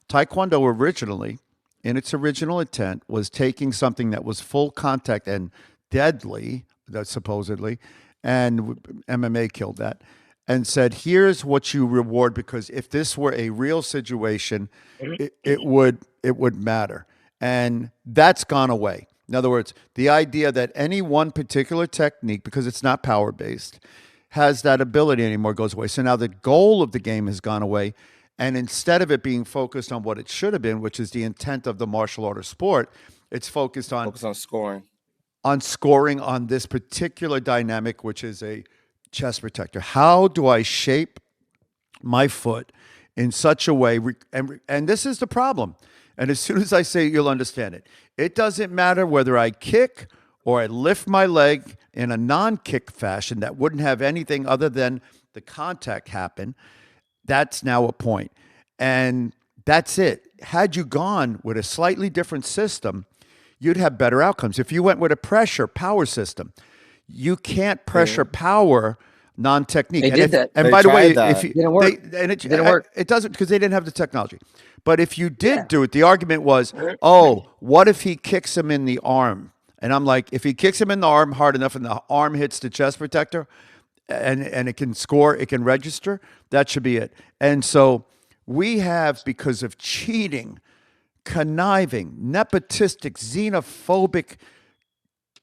Taekwondo originally, in its original intent, was taking something that was full contact and deadly, that supposedly, and MMA killed that, and said, here's what you reward, because if this were a real situation, it would matter. And that's gone away. In other words, the idea that any one particular technique, because it's not power-based, has that ability anymore goes away. So now the goal of the game has gone away. And instead of it being focused on what it should have been, which is the intent of the martial art or sport, it's focused on scoring. On scoring on this particular dynamic, which is a chest protector. How do I shape my foot in such a way? And this is the problem. And as soon as I say it, you'll understand it. It doesn't matter whether I kick or I lift my leg in a non-kick fashion that wouldn't have anything other than the contact happen. That's now a point. And that's it. Had you gone with a slightly different system, you'd have better outcomes. If you went with a pressure power system, you can't pressure power non-technique. They did that. And They by the way, tried that. if you, Didn't work. it Didn't work. It doesn't, because they didn't have the technology. But if you did do it, the argument was, oh, what if he kicks him in the arm? And I'm like, if he kicks him in the arm hard enough and the arm hits the chest protector and it can score, it can register, that should be it. And so we have, because of cheating, conniving, nepotistic, xenophobic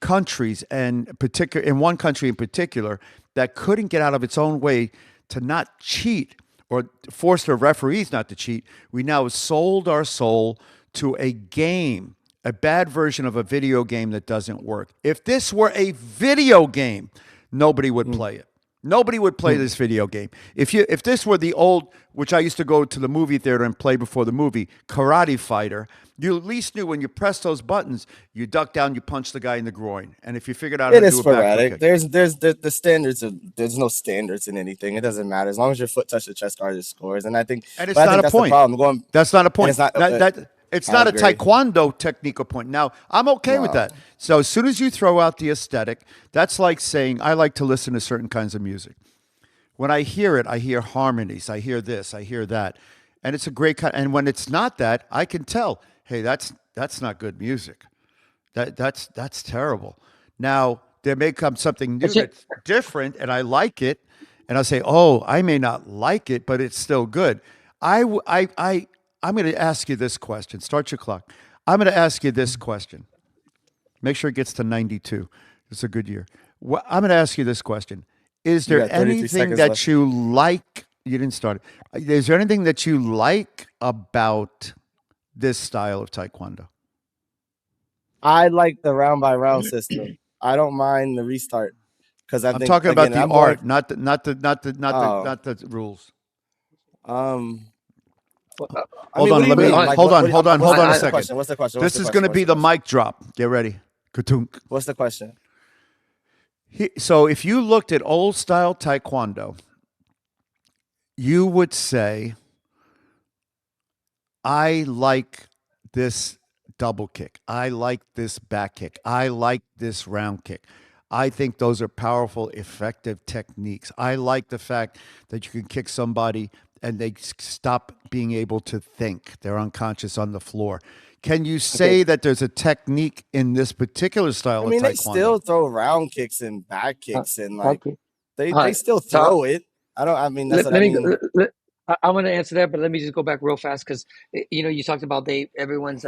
countries, and in one country in particular, that couldn't get out of its own way to not cheat or force their referees not to cheat. We now sold our soul to a game, a bad version of a video game that doesn't work. If this were a video game, nobody would play it. Nobody would play this video game. If this were the old, which I used to go to the movie theater and play before the movie, Karate Fighter, you at least knew when you press those buttons, you duck down, you punch the guy in the groin. And if you figured out how It to is do a back sporadic. kick. There's the standards there's no standards in anything. It doesn't matter as long as your foot touches the chest guard, it scores. And I think And it's but I not think a that's point. The problem. That's not a point. it's not- It's I not a agree. taekwondo technique or point. Now, I'm okay with No. that. So as soon as you throw out the aesthetic, that's like saying, I like to listen to certain kinds of music. When I hear it, I hear harmonies. I hear this, I hear that. And it's a great kind. And when it's not that, I can tell, hey, that's not good music. That's terrible. Now, There may come something new That's it. that's different, and I like it, and I'll say, "Oh, I may not like it, but it's still good." I'm going to ask you this question. Start your clock. I'm going to ask you this question. Make sure it gets to 92. It's a good year. I'm going to ask you this question. Is You there got 33 anything seconds that left. you like? You didn't start it. Is there anything that you like about this style of Taekwondo? I like the round by round system. I don't mind the restart because I I'm think talking again about the I'm going. art, not the rules. Well, I mean, Hold what on, do you let me mean? on. Like, hold on, hold on, what's hold the- on a what's the second. question? What's the question? This is going to be the mic drop. Get ready. Katunk. What's the question? So if you looked at old style Taekwondo, you would say, I like this double kick. I like this back kick. I like this round kick. I think those are powerful, effective techniques. I like the fact that you can kick somebody and they stop being able to think. They're unconscious on the floor. Can you say that there's a technique in this particular style I mean, of they Taekwondo? still throw round kicks and back kicks and like Okay. they still throw it. I mean, that's Let, what let I me. mean. I'm going to answer that, but let me just go back real fast because you talked about everyone's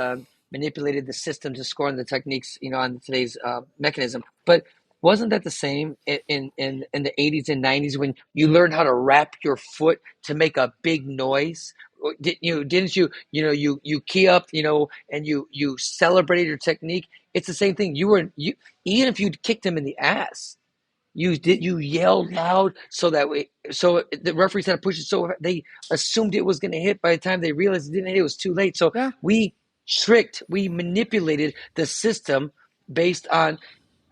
manipulated the system to score on the techniques, on today's mechanism. But wasn't that the same in the 80s and 90s when you learned how to wrap your foot to make a big noise? Didn't you? You key up, and you celebrated your technique. It's the same thing. You even if you kicked him in the ass. You yelled loud so the referees had to push it so they assumed it was going to hit. By the time they realized it didn't hit, it was too late. So Yeah. we manipulated the system based on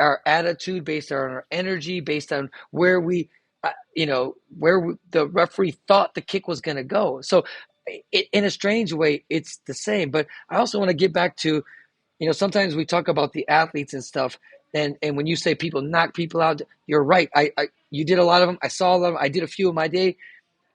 our attitude, based on our energy, based on where the referee thought the kick was going to go. So in a strange way, it's the same. But I also want to get back to sometimes we talk about the athletes and stuff, and when you say people knock people out, you're right. You did a lot of them. I saw them. I did a few in my day.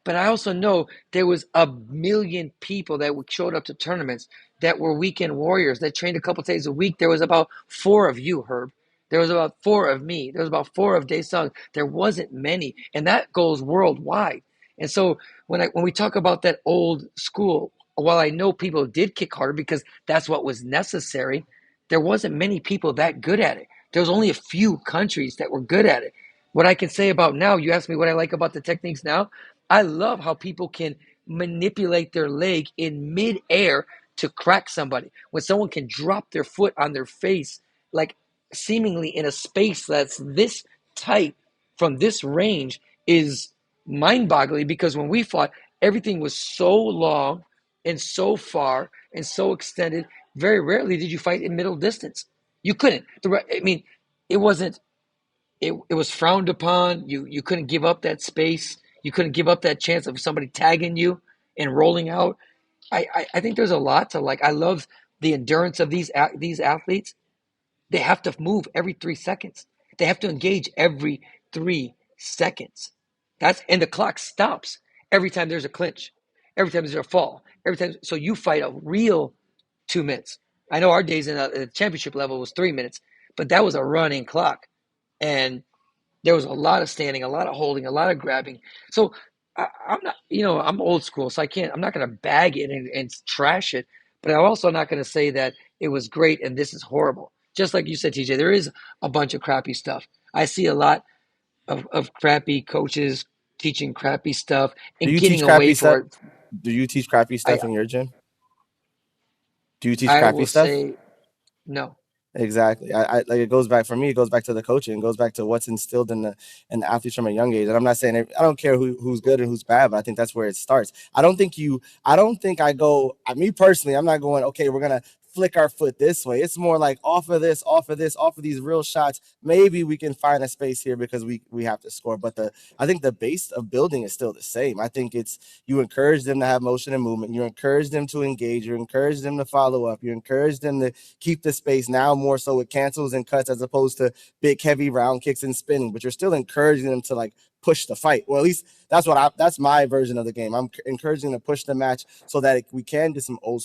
But I also know there was a million people that showed up to tournaments that were weekend warriors that trained a couple days a week. There was about 4 of you, Herb. There was about 4 of me. There was about 4 of Daesung. There wasn't many, and that goes worldwide. And so when we talk about that old school, while I know people did kick harder because that's what was necessary, there wasn't many people that good at it. There was only a few countries that were good at it. What I can say about now, you asked me what I like about the techniques now. I love how people can manipulate their leg in midair to crack somebody. When someone can drop their foot on their face, like seemingly in a space that's this tight from this range, is mind boggling because when we fought, everything was so long and so far and so extended. Very rarely did you fight in middle distance. You couldn't. I mean, it wasn't it was frowned upon. You couldn't give up that space. You couldn't give up that chance of somebody tagging you and rolling out. I think there's a lot to like. I love the endurance of these athletes. They have to move every 3 seconds. They have to engage every 3 seconds. And the clock stops every time there's a clinch, every time there's a fall, every time. So you fight a real 2 minutes. I know our days in the championship level was 3 minutes, but that was a running clock. And there was a lot of standing, a lot of holding, a lot of grabbing. So I'm not, I'm old school, so I'm not going to bag it and trash it, but I'm also not going to say that it was great and this is horrible. Just like you said, TJ, there is a bunch of crappy stuff. I see a lot of crappy coaches teaching crappy stuff Do and you getting teach crappy away stuff? for it. Do you teach crappy I, stuff in your gym? Do you teach I crappy will stuff? say no. Exactly. I like it goes back for me. It goes back to the coaching. It goes back to what's instilled in the athletes from a young age. And I'm not saying I don't care who's good and who's bad, but I think that's where it starts. I don't think I go. Me personally, I'm not going. Okay, we're gonna flick our foot this way. It's more like off of this, off of this, off of these real shots. Maybe we can find a space here because we have to score. But I think the base of building is still the same. I think it's you encourage them to have motion and movement. You encourage them to engage. You encourage them to follow up. You encourage them to keep the space now more so it cancels and cuts as opposed to big, heavy round kicks and spinning. But you're still encouraging them to like push the fight. Well, at least that's my version of the game. I'm encouraging to push the match so that we can do some old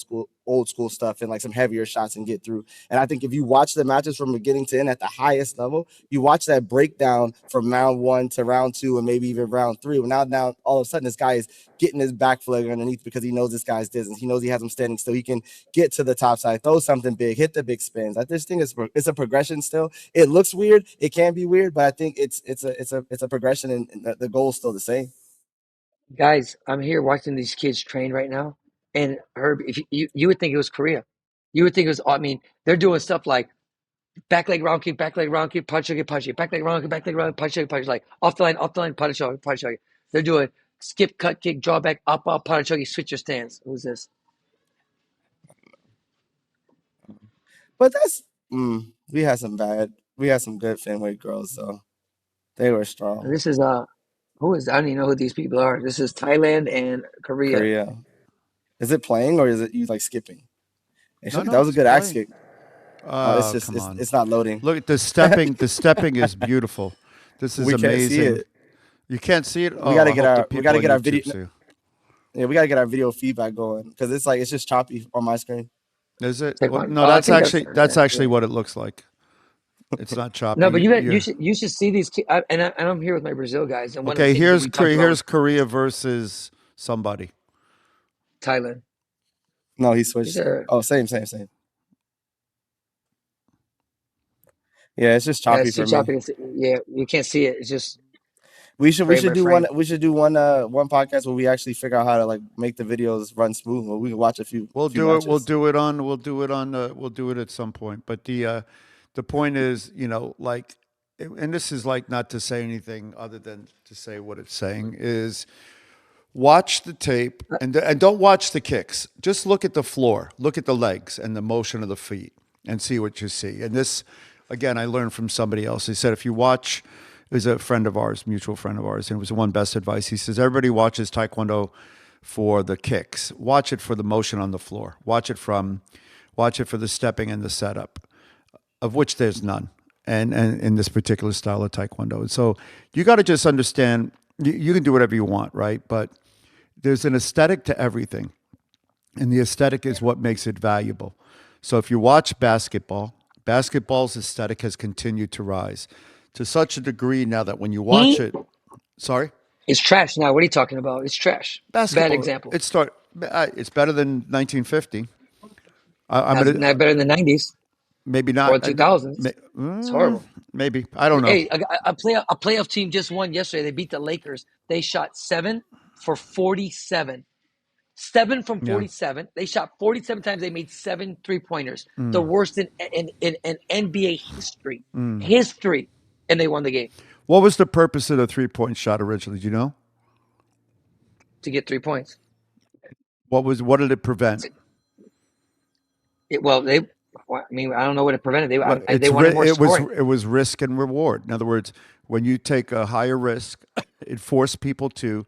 school stuff and like some heavier shots and get through. And I think if you watch the matches from beginning to end at the highest level, you watch that breakdown from round 1 to round 2 and maybe even round 3. Well, now all of a sudden this guy is getting his back flag underneath because he knows this guy's distance. He knows he has him standing still. He can get to the top side, throw something big, hit the big spins. I just think it's a progression still. It looks weird. It can be weird, but I think it's a progression, and the goal is still the same. Guys, I'm here watching these kids train right now, and Herb, if you would think it was Korea, you would think it was. I mean, they're doing stuff like back leg round kick, punch leg, back leg round kick, punch leg, like off the line, punch leg. They're doing skip, cut, kick, draw back, up, punch leg, switch your stance. Who's this? But that's we had some good Fenway girls, so they were strong. And this is who is? I don't even know who these people are. This is Thailand and Korea. Is it playing or is it you like skipping? No, that was a good axe playing. kick. It's not loading. Look at the stepping. The stepping is beautiful. This is We amazing. can't see it. You can't see it. We gotta get our YouTube video. see. Yeah, we gotta get our video feedback going because it's just choppy on my screen. Is it? Take Well, one. no, I that's think that's actually yeah. what it looks like. It's not choppy. No, but you should see these kids. And I'm here with my Brazil guys. And one of the Okay, things that we talked about here's Korea versus somebody. Thailand. No, he switched. These are- Oh, same. Yeah, it's just choppy it's too for choppy me. to see. Yeah, you can't see it. It's just We should frame by do frame. one podcast where we actually figure out how to like make the videos run smooth. Where we can watch a few. We'll few do it. matches. We'll do it at some point. But the point is, like, and this is like not to say anything other than to say what it's saying is. Watch the tape and don't watch the kicks. Just look at the floor, look at the legs and the motion of the feet, and see what you see. And this, again, I learned from somebody else. He said, if you watch, it was a friend of ours, mutual friend of ours, and it was the one best advice. He says, everybody watches Taekwondo for the kicks. Watch it for the motion on the floor. Watch it for the stepping and the setup, of which there's none. And in this particular style of Taekwondo. And so you got to just understand, you can do whatever you want, right? But there's an aesthetic to everything. And the aesthetic is what makes it valuable. So if you watch basketball's aesthetic has continued to rise to such a degree now that when you watch it, sorry? It's trash now. What are you talking about? It's trash. Basketball, Bad example. It's better than 1950. Not better than the 90s Maybe not. or 2000s. It's horrible. Maybe. I don't know. Hey, a playoff team just won yesterday. They beat the Lakers. They shot 7 for 47. 7 from 47. They shot 47 times. They made 7 3-pointers. The worst in NBA history. History. And they won the game. What was the purpose of the 3-point shot originally? Do you know? To get 3 points. What did it prevent? I don't know what it prevented. They wanted more scoring. It was risk and reward. In other words, when you take a higher risk, it forced people to.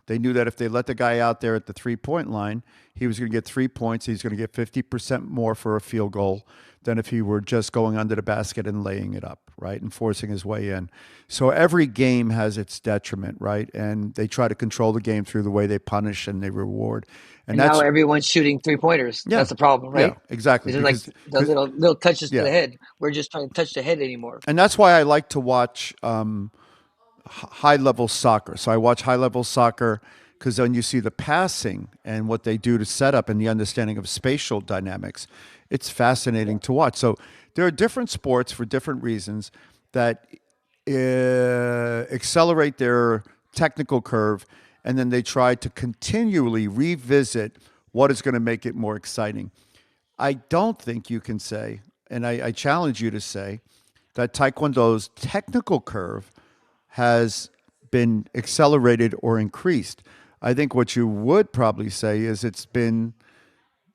They knew that if they let the guy out there at the 3-point line, he was going to get 3 points. He's going to get 50% more for a field goal than if he were just going under the basket and laying it up, right, and forcing his way in. So every game has its detriment, right? And they try to control the game through the way they punish and they reward. And now everyone's shooting 3-pointers. Yeah. That's the problem, right? Yeah, exactly. These are like those little touches to the head. We're just trying to touch the head anymore. And that's why I like to watch high-level soccer. So I watch high-level soccer because then you see the passing and what they do to set up and the understanding of spatial dynamics. It's fascinating to watch. So there are different sports for different reasons that accelerate their technical curve, and then they try to continually revisit what is going to make it more exciting. I don't think you can say, and I challenge you to say, that Taekwondo's technical curve has been accelerated or increased. I think what you would probably say is it's been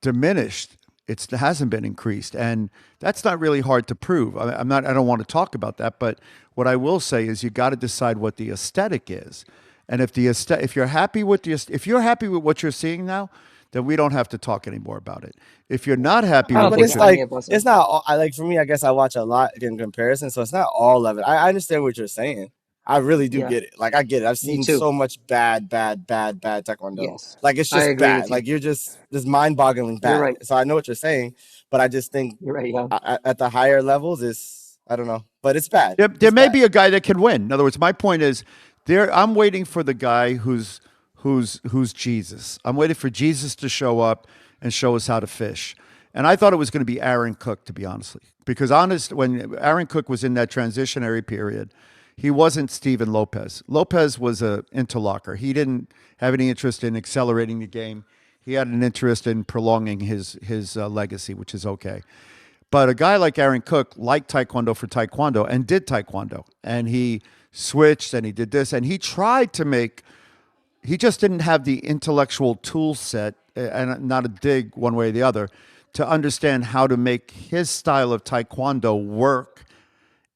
diminished. It hasn't been increased, and that's not really hard to prove. I don't want to talk about that, but what I will say is you got to decide what the aesthetic is, and if you're happy with what you're seeing now, then we don't have to talk anymore about it. If you're not happy with but what it's not. For me, I guess I watch a lot in comparison, so it's not all of it. I understand what you're saying. I really do Yeah, get it. Like I get it. I've me seen too. so much bad taekwondo. Yes, Like it's I just agree bad. with you. Like you're just mind-boggling You're bad. right. So I know what you're saying, but I just think You're right, yeah. at the higher levels, it's I don't know, but it's bad. There It's may bad. be a guy that can win. In other words, my point is, I'm waiting for the guy who's Jesus. I'm waiting for Jesus to show up and show us how to fish. And I thought it was going to be Aaron Cook, to be honest, because when Aaron Cook was in that transitionary period, he wasn't Steven Lopez. Lopez was a interlocker. He didn't have any interest in accelerating the game. He had an interest in prolonging his legacy, which is okay. But a guy like Aaron Cook liked Taekwondo for Taekwondo and did Taekwondo. And he switched and he did this. And he tried to he just didn't have the intellectual tool set, and not a dig one way or the other, to understand how to make his style of Taekwondo work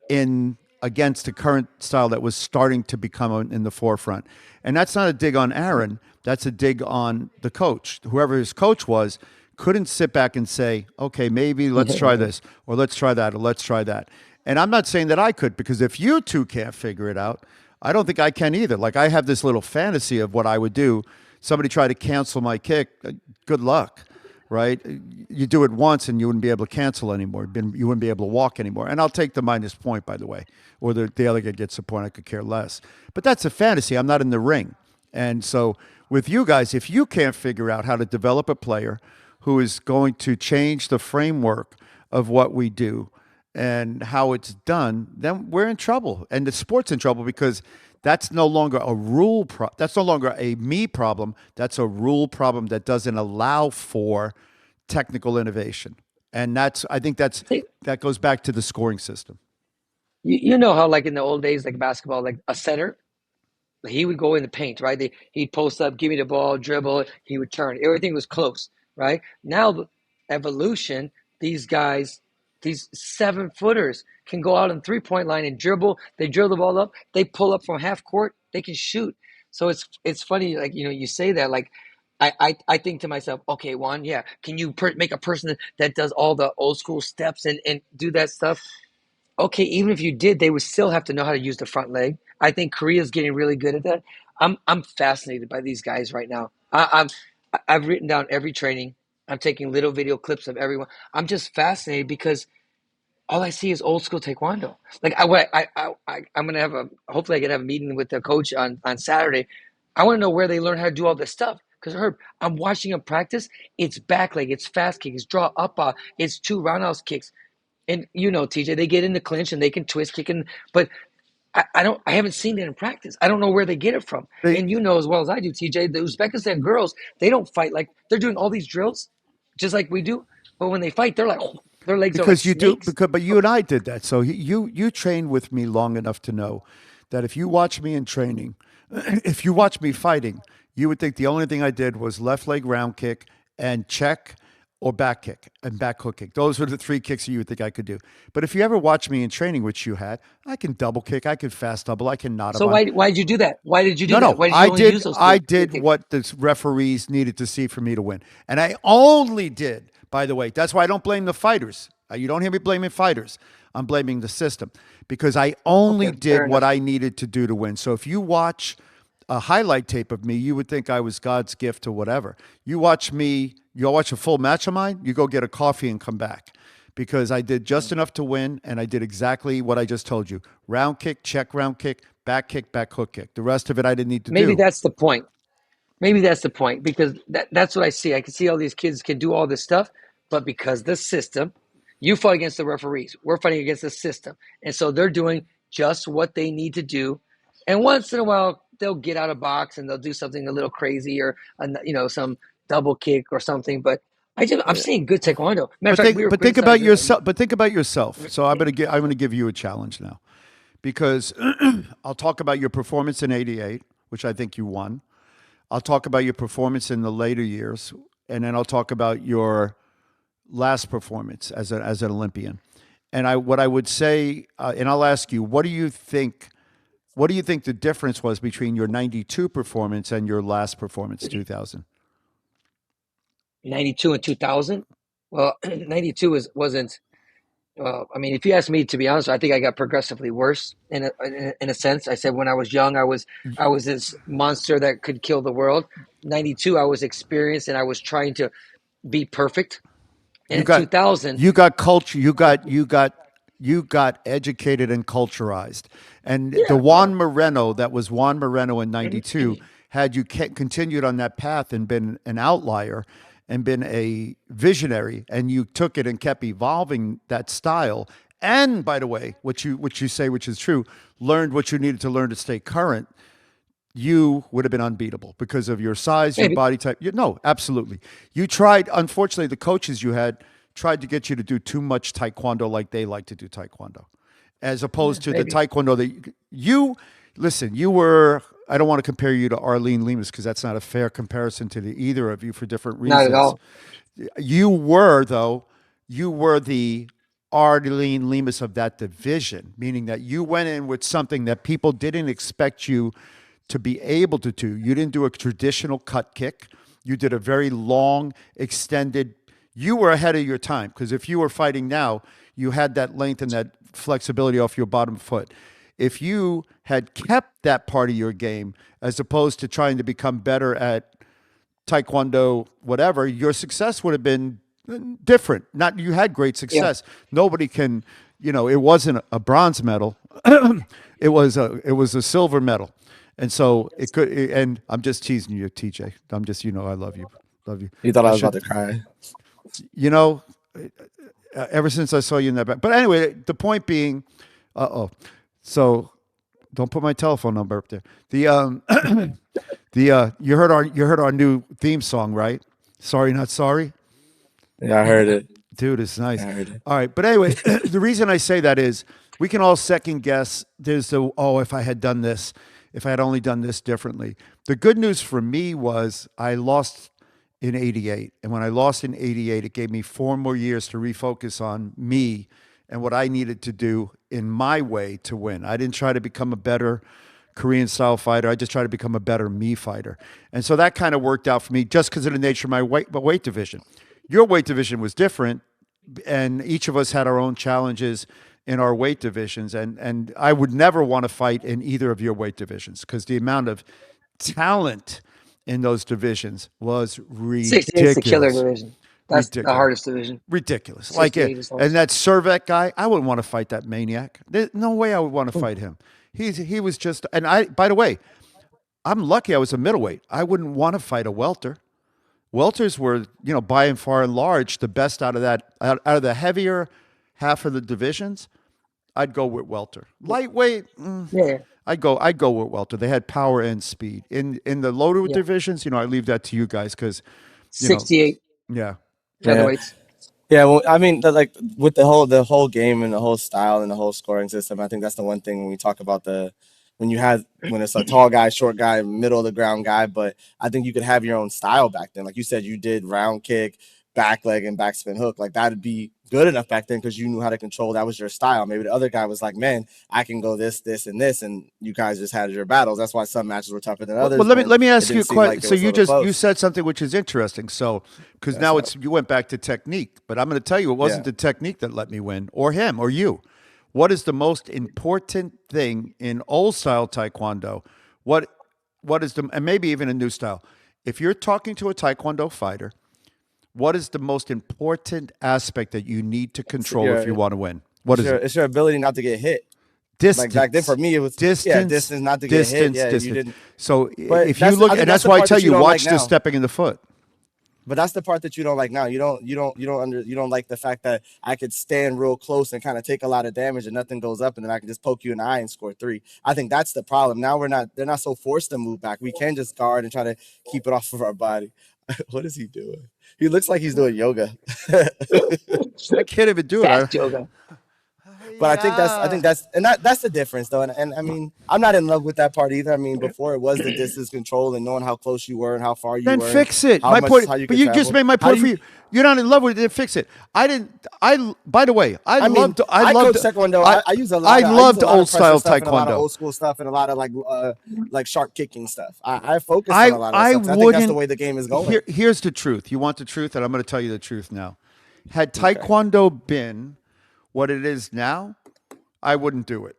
in against the current style that was starting to become in the forefront. And that's not a dig on Aaron. That's a dig on the coach. Whoever his coach was couldn't sit back and say, okay, maybe let's try this, or let's try that, or let's try that. And I'm not saying that I could, because if you two can't figure it out, I don't think I can either. Like I have this little fantasy of what I would do. Somebody tried to cancel my kick. Good luck, right? You do it once and you wouldn't be able to cancel anymore. You wouldn't be able to walk anymore. And I'll take the minus point, by the way, or the other guy gets the point. I could care less. But that's a fantasy. I'm not in the ring. And so with you guys, if you can't figure out how to develop a player who is going to change the framework of what we do and how it's done, then we're in trouble. And the sport's in trouble because that's no longer a that's no longer a me problem. That's a rule problem that doesn't allow for technical innovation. And I think Think, that goes back to the scoring system. you know how like in the old days, like basketball, like a center, he would go in the paint, right? He'd post up, give me the ball, dribble, he would turn. Everything was close, right? Now, the evolution, these guys, these 7-footers can go out on 3-point line and dribble. They dribble the ball up. They pull up from half court. They can shoot. So it's funny, like you say that, like I think to myself, okay, Juan, yeah, can you make a person that does all the old school steps and do that stuff? Okay, even if you did, they would still have to know how to use the front leg. I think Korea's getting really good at that. I'm fascinated by these guys right now. I've written down every training. I'm taking little video clips of everyone. I'm just fascinated because all I see is old school taekwondo. Like I'm gonna have hopefully I can have a meeting with the coach on Saturday. I want to know where they learn how to do all this stuff. Because Herb, I'm watching them practice. It's back leg, it's fast kick, it's draw up, it's 2 roundhouse kicks. And TJ, they get in the clinch and they can twist kick, but I haven't seen it in practice. I don't know where they get it from. They, And you know as well as I do, TJ, the Uzbekistan girls, they don't fight like they're doing all these drills, just like we do. But when they fight, they're like, oh, their legs are like because you do, snakes. but you and I did that. So you trained with me long enough to know that if you watch me in training, if you watch me fighting, you would think the only thing I did was left leg round kick and check, or back kick and back hook kick. Those were the 3 kicks that you would think I could do. But if you ever watch me in training, which you had, I can double kick, I can fast double, I can not So on. why did you do that? Why did you do No, that? no, Why did you only use those I three did kicks? what the referees needed to see for me to win, and I only did. By the way, that's why I don't blame the fighters. You don't hear me blaming fighters. I'm blaming the system because I only Okay, fair did what enough. I needed to do to win. So if you watch a highlight tape of me, you would think I was God's gift to whatever. You watch a full match of mine, you go get a coffee and come back because I did just enough to win and I did exactly what I just told you. Round kick, check round kick, back hook kick. The rest of it I didn't need to Maybe do. that's the point. Maybe that's the point because that's what I see. I can see all these kids can do all this stuff, but because the system, you fought against the referees, we're fighting against the system. And so they're doing just what they need to do. And once in a while, they'll get out of box and they'll do something a little crazy or, some double kick or something. But I'm seeing good taekwondo. Matter of fact, we were Think about criticizing. yourself. But think about yourself. So I'm going to give you a challenge now, because I'll talk about your performance in '88, which I think you won. I'll talk about your performance in the later years, and then I'll talk about your last performance as an Olympian. And what I would say, and I'll ask you, what do you think? What do you think the difference was between your '92 performance and your last performance, 2000? 92 and 2000. Well, 92 wasn't. I mean, if you ask me, to be honest, I think I got progressively worse in a sense. I said when I was young, I was this monster that could kill the world. 92, I was experienced and I was trying to be perfect. And You in got 2000, you got culture. You got educated and culturized. And the yeah, Juan Moreno that was Juan Moreno in '92, had you continued on that path and been an outlier and been a visionary, and you took it and kept evolving that style. And by the way, what you say, which is true, learned what you needed to learn to stay current, you would have been unbeatable because of your size, your maybe. body type. No, absolutely. You tried, unfortunately, the coaches you had tried to get you to do too much taekwondo like they like to do taekwondo, as Yeah, opposed to the maybe. taekwondo that listen, you were, I don't want to compare you to Arlene Lemus because that's not a fair comparison to either of you for different Not at reasons. all. You were, though, you were the Arlene Lemus of that division, meaning that you went in with something that people didn't expect you to be able to do. You didn't do a traditional cut kick. You did a very long, extended. You were ahead of your time because if you were fighting now, you had that length and that flexibility off your bottom foot. If you had kept that part of your game as opposed to trying to become better at taekwondo, whatever, your success would have been different. Not you had great Yeah. success. Nobody can, it wasn't a bronze medal. It was a silver medal. And so it could, and I'm just teasing you, TJ. I'm just, I love you. You thought I I was about should, to cry. you know, ever since I saw you in that back. But anyway, the point being, so don't put my telephone number up there. You heard our new theme song, right? Sorry, not sorry. Yeah, I heard it. Dude, it's nice. I heard it. All right, but anyway, the reason I say that is we can all second guess. There's the if I had done this, if I had only done this differently. The good news for me was I lost in '88, and when I lost in '88, it gave me 4 more years to refocus on me and what I needed to do in my way to win. I didn't try to become a better Korean style fighter. I just tried to become a better me fighter, and so that kind of worked out for me just because of the nature of my weight division. Your weight division was different, and each of us had our own challenges in our weight divisions. And I would never want to fight in either of your weight divisions because the amount of talent in those divisions was 68 is the killer ridiculous. division. That's the Ridiculous. hardest division. Ridiculous. Like it. 68 is And hardest. that Servette guy, I wouldn't want to fight that maniac. There's no way I would want to fight him. He was just, and by the way, I'm lucky I was a middleweight. I wouldn't want to fight a welter. Welters were, by and far and large, the best out of out of the heavier half of the divisions. I'd go with welter. Lightweight, Yeah, I'd go with welter. They had power and speed. In the lower yeah. divisions, I leave that to you guys because, 68 yeah. Yeah. featherweights. Yeah, well, I mean, like with the whole game and the whole style and the whole scoring system, I think that's the one thing when we talk about when it's a tall guy, short guy, middle of the ground guy. But I think you could have your own style back then. Like you said, you did round kick, back leg, and backspin hook. Like that'd be good enough back then because you knew how to control. That was your style. Maybe the other guy was like, man, I can go this, this, and this, and you guys just had your battles. That's why some matches were tougher than others. Well, let me ask you a question. So you close. said something which is interesting. So because now you went back to technique, but I'm going to tell you it wasn't the technique that let me win, or him, or you. What is the most important thing in old style taekwondo? What is and maybe even a new style? If you're talking to a taekwondo fighter, what is the most important aspect that you need to control if you want to win? What is it? It's your ability not to get hit. Distance. Like back then, for me, it was distance not to get hit. Yeah, distance. you didn't. So But if you look, I think and that's the why I part tell that you, don't watch like the now. stepping in the foot. But that's the part that you don't like now. You don't like the fact that I could stand real close and kind of take a lot of damage and nothing goes up, and then I can just poke you in the eye and score 3. I think that's the problem. Now they're not so forced to move back. We can just guard and try to keep it off of our body. What is he doing? He looks like he's doing yoga. I can't even do it. Fast yoga. But I think that's the difference though. And I mean, I'm not in love with that part either. I mean, before it was the distance control and knowing how close you were and how far you Then were. fix it. How My much, point. how you But could you travel. just made my How point do for you- you. You're not in love with it. Then fix it. I didn't. By the way, I I mean, loved. I loved. coach taekwondo. I use a lot. I Of, loved I use a lot old of pressure style stuff and a lot of taekwondo. old school stuff and a lot of like sharp kicking stuff. I focus on a lot of I stuff. I think wouldn't. that's the way the game is going. Here's the truth. You want the truth, and I'm going to tell you the truth now. Had taekwondo been what it is now, I wouldn't do it.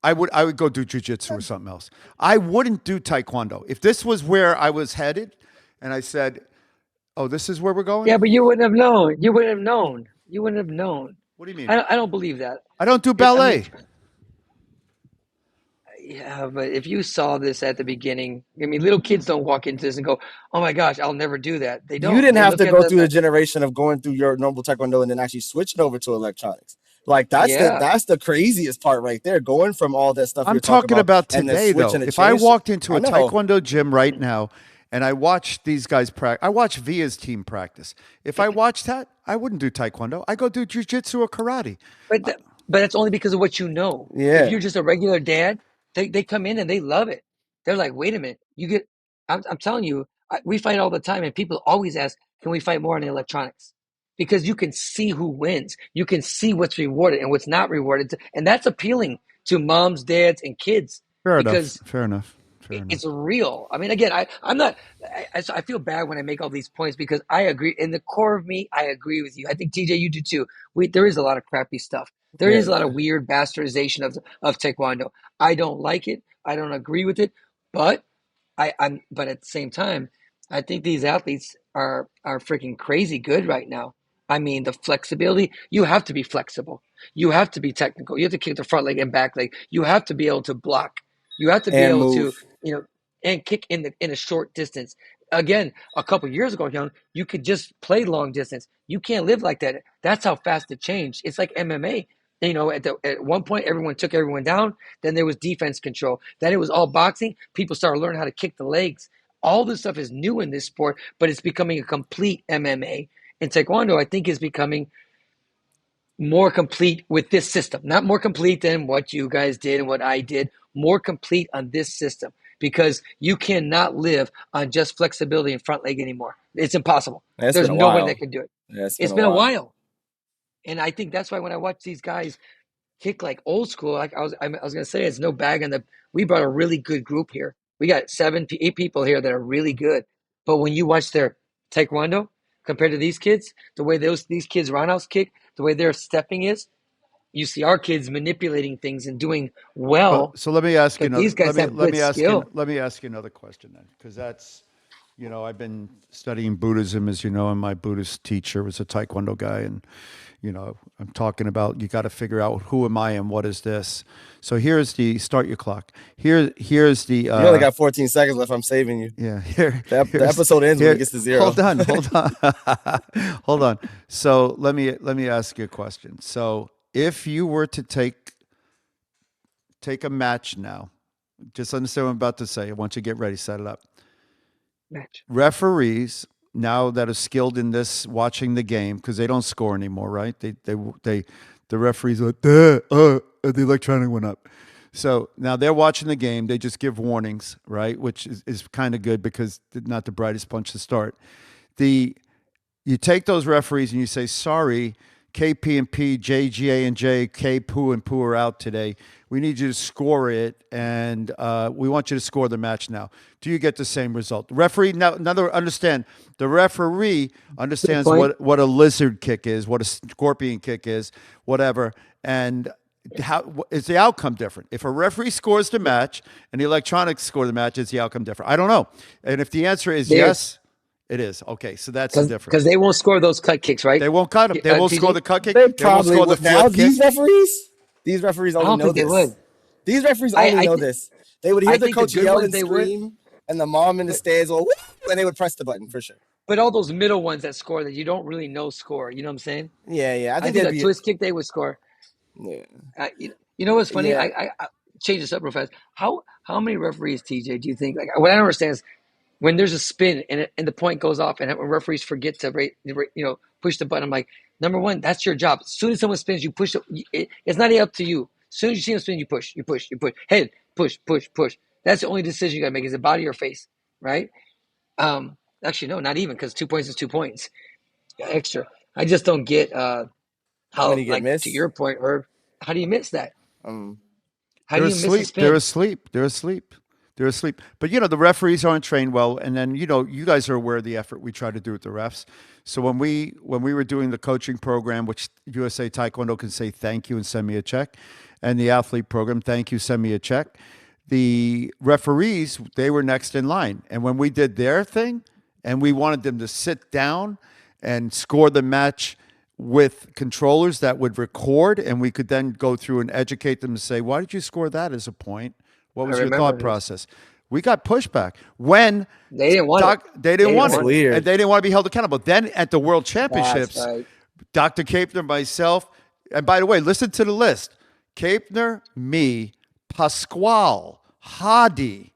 I would go do jujitsu or something else. I wouldn't do taekwondo. If this was where I was headed and I said, "Oh, this is where we're going?" Yeah, but you wouldn't have known. You wouldn't have known. You wouldn't have known. What do you mean? I don't believe that. I don't do I mean, ballet. yeah, but if you saw this at the beginning, I mean, little kids don't walk into this and go, "Oh my gosh, I'll never do that." They You don't. didn't They have look to at go through the generation of going through your normal taekwondo and then actually switching over to electronics. Like Yeah, that's the craziest part right there. Going from all that stuff I'm you're talking talking about and then today, though. switching to If I change. walked into I a know. taekwondo gym right now and I watched these guys practice, I watch Via's team practice. If I watched that, I wouldn't do taekwondo. I go do jujitsu or karate. but but that's only because of what you know. If Yeah. you're just a regular dad, they come in and they love it. They're like, "Wait a minute, you get." I'm telling you, we fight all the time, and people always ask, "Can we fight more on the electronics?" Because you can see who wins. You can see what's rewarded and what's not rewarded, and that's appealing to moms, dads, and kids Fair enough. because Fair enough. Fair enough. it's real. I mean, again, I'm not. I feel bad when I make all these points because I agree. In the core of me, I agree with you. I think TJ, you do too. There is a lot of crappy stuff. There Yeah. is a lot of weird bastardization of taekwondo. I don't like it. I don't agree with it. But but at the same time, I think these athletes are freaking crazy good right now. I mean, the flexibility. You have to be flexible. You have to be technical. You have to kick the front leg and back leg. You have to be able to block. You have to be And able move. to, and kick in a short distance. Again, a couple years ago, you could just play long distance. You can't live like that. That's how fast it changed. It's like MMA. At one point, everyone took everyone down. Then there was defense control. Then it was all boxing. People started learning how to kick the legs. All this stuff is new in this sport, but it's becoming a complete MMA. And Taekwondo, I think, is becoming more complete with this system. Not more complete than what you guys did and what I did, more complete on this system because you cannot live on just flexibility and front leg anymore. It's impossible. It's There's been a no one while. that can do it. Yeah, It's been a while. And I think that's why when I watch these guys kick like old school, like I was going to say, it's no bag on the. We brought a really good group here. We got 8 people here that are really good. But when you watch their taekwondo compared to these kids, the way these kids roundhouse kick, the way their stepping is, you see our kids manipulating things and doing well. So let me ask you But another. these guys have Let good me ask you. skill. Let me ask you another question then, because that's, I've been studying Buddhism, as you know, and my Buddhist teacher was a Taekwondo guy, and I'm talking about you got to figure out who am I and what is this. So here's the start your clock. Here's the. You only got 14 seconds left. I'm saving you. Yeah. The episode ends when it gets to 0. Hold on. Hold on. So let me ask you a question. So if you were to take a match now, just understand what I'm about to say. I want you to get ready, set it up. Match. Referees now that are skilled in this, watching the game, because they don't score anymore, right? The referees are like, the electronic went up. So now they're watching the game. They just give warnings, right? Which is kind of good because not the brightest punch to start. You take those referees and you say, sorry, KP and P, JGA and J, K, Poo and Poo are out today. We need you to score it, and we want you to score the match now. Do you get the same result? The referee, now understand, the referee understands what a lizard kick is, what a scorpion kick is, whatever, and how is the outcome different? If a referee scores the match and the electronics score the match, is the outcome different? I don't know. And if the answer is yes, it is. Okay, so that's the difference. Because they won't score those cut kicks, right? They won't cut them. They won't score the cut kick. They won't probably score the would. Now, flip kick. these referees I only don't know think they this. would. These referees only know this. They would hear I the think coach the good yell ones and they would. scream, and the mom in the stands will, woo, and they would press the button for sure. But all those middle ones that score that you don't really know score, you know what I'm saying? Yeah. I think that twist kick they would score. Yeah. You know what's funny? Yeah. I change this up real fast. How many referees, TJ, do you think? Like what I don't understand is when there's a spin and the point goes off, and when referees forget to push the button. I'm like, number one, that's your job. As soon as someone spins, you push it. It's not up to you. As soon as you see them spin, you push. Head, push. That's the only decision you got to make. Is it body or face, right? Actually, no, not even, because 2 points is 2 points extra. I just don't get how many get missed? To your point, Herb. How do you miss that? How do They're you miss a asleep. spin? They're asleep. They're asleep. But the referees aren't trained well, and then you guys are aware of the effort we try to do with the refs. So when we were doing the coaching program, which USA Taekwondo can say thank you and send me a check, and the athlete program, thank you, send me a check. The referees, they were next in line, and when we did their thing, and we wanted them to sit down and score the match with controllers that would record, and we could then go through and educate them and say, why did you score that as a point? What was your thought process? We got pushback when they didn't want it. They didn't want it. Weird. And they didn't want to be held accountable. Then at the World Championships, Right. Dr. Kapner, myself, and by the way, listen to the list. Kapner, me, Pasquale, Hadi.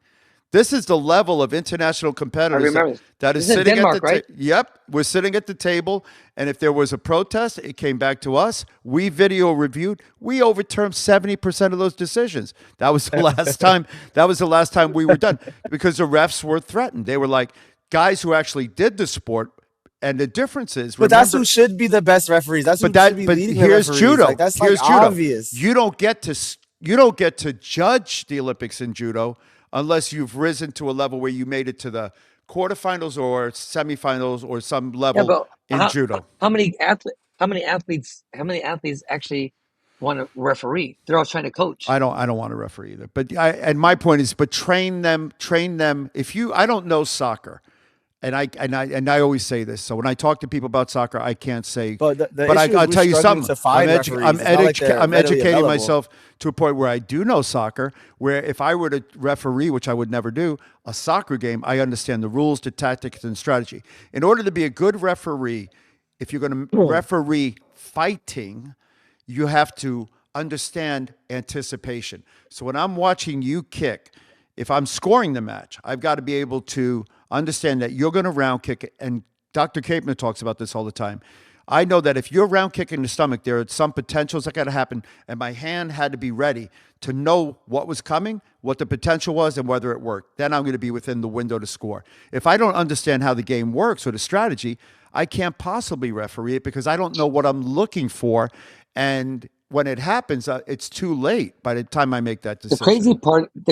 This is the level of international competitors that is sitting Denmark, at the right? Yep, we're sitting at the table, and if there was a protest, it came back to us. We video reviewed. We overturned 70% of those decisions. That was the last time. That was the last time we were done because the refs were threatened. They were like guys who actually did the sport. And the difference is, but that's who should be the best referees. That's who should be leading here's the referees. judo. Like, that's here's like judo. obvious. You don't get to judge the Olympics in judo unless you've risen to a level where you made it to the quarterfinals or semifinals or some level in judo. How many athletes actually want to referee? They're all trying to coach. I don't want to referee either. But and my point is, but train them. I don't know soccer. And I always say this. So when I talk to people about soccer, I can't say. But I'll tell you something. I'm educating myself to a point where I do know soccer. Where if I were to referee, which I would never do, a soccer game, I understand the rules, the tactics, and strategy. In order to be a good referee, if you're going to referee fighting, you have to understand anticipation. So when I'm watching you kick, if I'm scoring the match, I've got to be able to understand that you're going to round kick it. And Dr. Kapner talks about this all the time. I know that if you're round kicking the stomach, there are some potentials that got to happen. And my hand had to be ready to know what was coming, what the potential was, and whether it worked. Then I'm going to be within the window to score. If I don't understand how the game works or the strategy, I can't possibly referee it because I don't know what I'm looking for. And when it happens, it's too late by the time I make that decision. The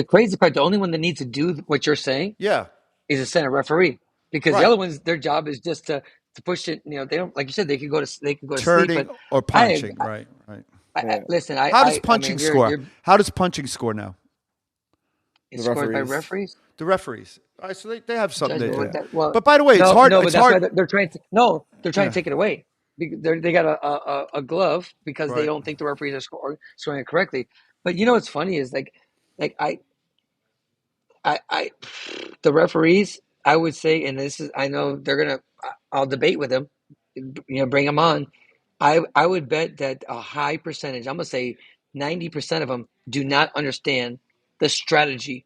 crazy part, the only one that needs to do what you're saying is a center referee. Because the other ones, their job is just to push it. They don't, like you said, they could go to turning sleep. Or punching, right. Listen, how does punching score? How does punching score now? It's scored by referees. The referees. All right, so they have something to do. Well, but by the way, it's hard. No, but it's that's hard. why they're trying to take it away. They got a glove because they don't think the referees are scoring it correctly. But what's funny is like the referees, I would say, and this is, I know I'll debate with them, bring them on. I would bet that a high percentage, I'm gonna say 90% of them do not understand the strategy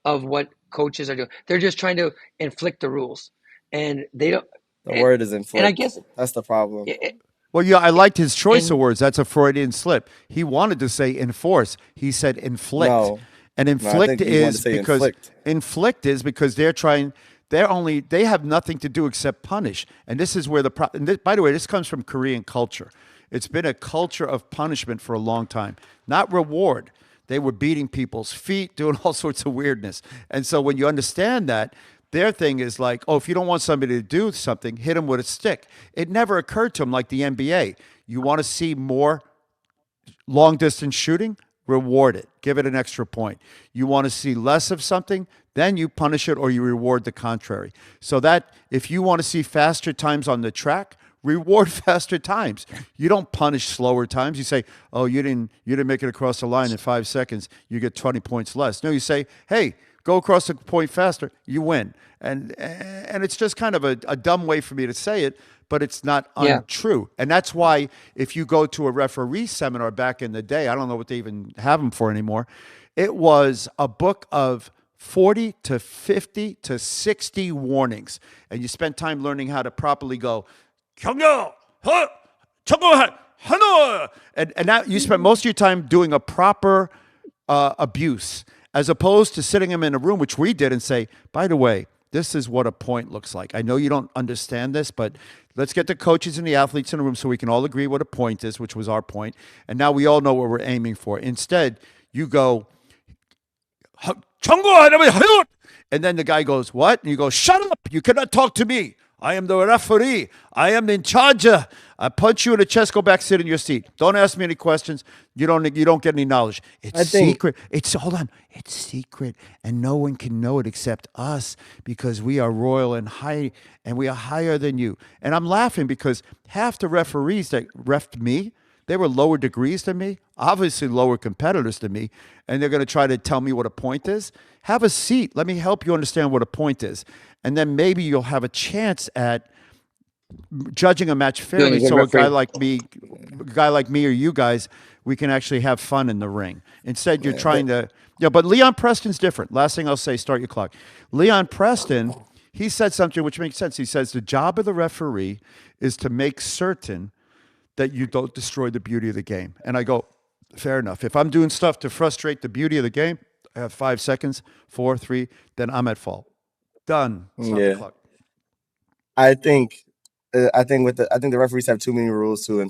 of what coaches are doing. They're just trying to inflict the rules, and they don't. The word is inflict. And I guess that's the problem. Well, yeah, I liked his choice of words. That's a Freudian slip. He wanted to say enforce. He said inflict. No. And inflict is because they're trying. They have nothing to do except punish. And this is where by the way, this comes from Korean culture. It's been a culture of punishment for a long time, not reward. They were beating people's feet, doing all sorts of weirdness. And so when you understand that, their thing is like, if you don't want somebody to do something, hit them with a stick. It never occurred to them like the NBA. You want to see more long-distance shooting? Reward it. Give it an extra point. You want to see less of something? Then you punish it or you reward the contrary. So that if you want to see faster times on the track, reward faster times. You don't punish slower times. You say, you didn't make it across the line in 5 seconds. You get 20 points less. No, you say, hey, go across the point faster, you win. And it's just kind of a dumb way for me to say it, but it's not untrue. And that's why if you go to a referee seminar back in the day, I don't know what they even have them for anymore, it was a book of 40 to 50 to 60 warnings. And you spend time learning how to properly go, and now you spend most of your time doing a proper abuse, as opposed to sitting them in a room, which we did, and say, by the way, this is what a point looks like. I know you don't understand this, but let's get the coaches and the athletes in a room so we can all agree what a point is, which was our point. And now we all know what we're aiming for. Instead, you go, And then the guy goes, what? And you go, shut up. You cannot talk to me. I am the referee. I am in charge. I punch you in the chest. Go back, sit in your seat. Don't ask me any questions. You don't get any knowledge. It's I think secret. Hold on. It's secret, and no one can know it except us because we are royal and high, and we are higher than you. And I'm laughing because half the referees that refed me, they were lower degrees than me, obviously lower competitors than me, and they're going to try to tell me what a point is. Have a seat. Let me help you understand what a point is. And then maybe you'll have a chance at judging a match fairly. So a guy like me or you guys, we can actually have fun in the ring. Instead, you're trying to, but Leon Preston's different. Last thing I'll say, start your clock. Leon Preston, he said something which makes sense. He says the job of the referee is to make certain that you don't destroy the beauty of the game. And I go, fair enough. If I'm doing stuff to frustrate the beauty of the game, I have 5 seconds, 4, 3, then I'm at fault. Done. Stop the clock. I think the referees have too many rules to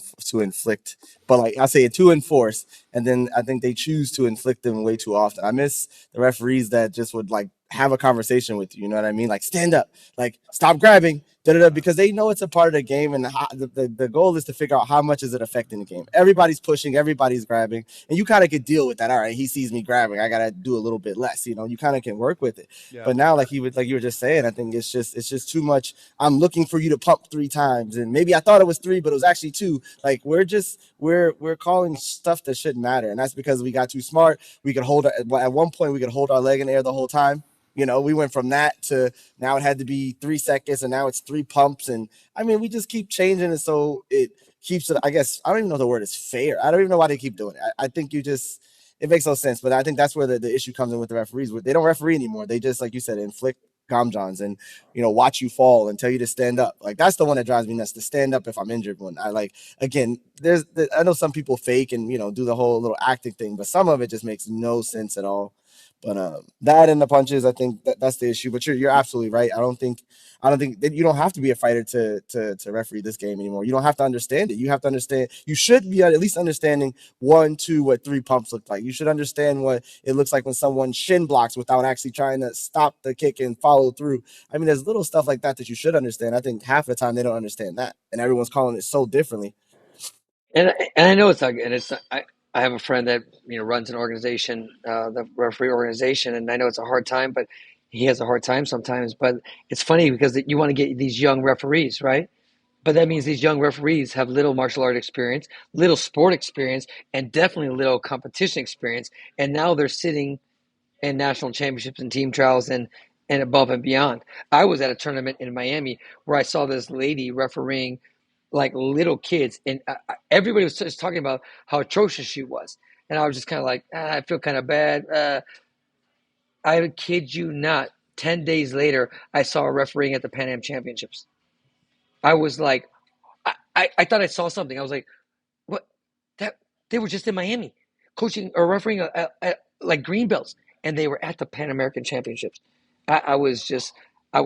inflict, but like I say, to enforce, and then I think they choose to inflict them way too often. I miss the referees that just would like have a conversation with you. You know what I mean? Like stand up, like stop grabbing, because they know it's a part of the game, and the goal is to figure out how much is it affecting the game. Everybody's pushing, everybody's grabbing, and you kind of could deal with that. All right, he sees me grabbing, I gotta do a little bit less. You know, you kind of can work with it. Yeah. But now, like you were just saying, I think it's just too much. I'm looking for you to pump 3 times, and maybe I thought it was 3, but it was actually 2. Like we're calling stuff that shouldn't matter, and that's because we got too smart. We could hold at one point we could hold our leg in the air the whole time. You know, we went from that to now it had to be 3 seconds, and now it's 3 pumps. And I mean, we just keep changing it, so it keeps it. I guess I don't even know the word is fair. I don't even know why they keep doing it. I think it makes no sense. But I think that's where the issue comes in with the referees. They don't referee anymore. They just, like you said, inflict gomjons and watch you fall and tell you to stand up. Like that's the one that drives me nuts, to stand up if I'm injured. When I I know some people fake and do the whole little acting thing, but some of it just makes no sense at all. But that and the punches, I think that's the issue. But you're absolutely right. I don't think that you don't have to be a fighter to referee this game anymore. You don't have to understand it. You have to understand. You should be at least understanding 1, 2, what 3 pumps look like. You should understand what it looks like when someone shin blocks without actually trying to stop the kick and follow through. I mean, there's little stuff like that you should understand. I think half the time they don't understand that, and everyone's calling it so differently. And I know it's not, and it's I have a friend that runs an organization, the referee organization, and I know it's a hard time, but he has a hard time sometimes. But it's funny because you want to get these young referees, right? But that means these young referees have little martial art experience, little sport experience, and definitely little competition experience. And now they're sitting in national championships and team trials and above and beyond. I was at a tournament in Miami where I saw this lady refereeing like little kids, and everybody was just talking about how atrocious she was, and I was just kind of like, I feel kind of bad. I kid you not, 10 days later, I saw her refereeing at the Pan Am Championships. I was like, I thought I saw something. I was like, what? That they were just in Miami, coaching or refereeing like green belts, and they were at the Pan American Championships. I was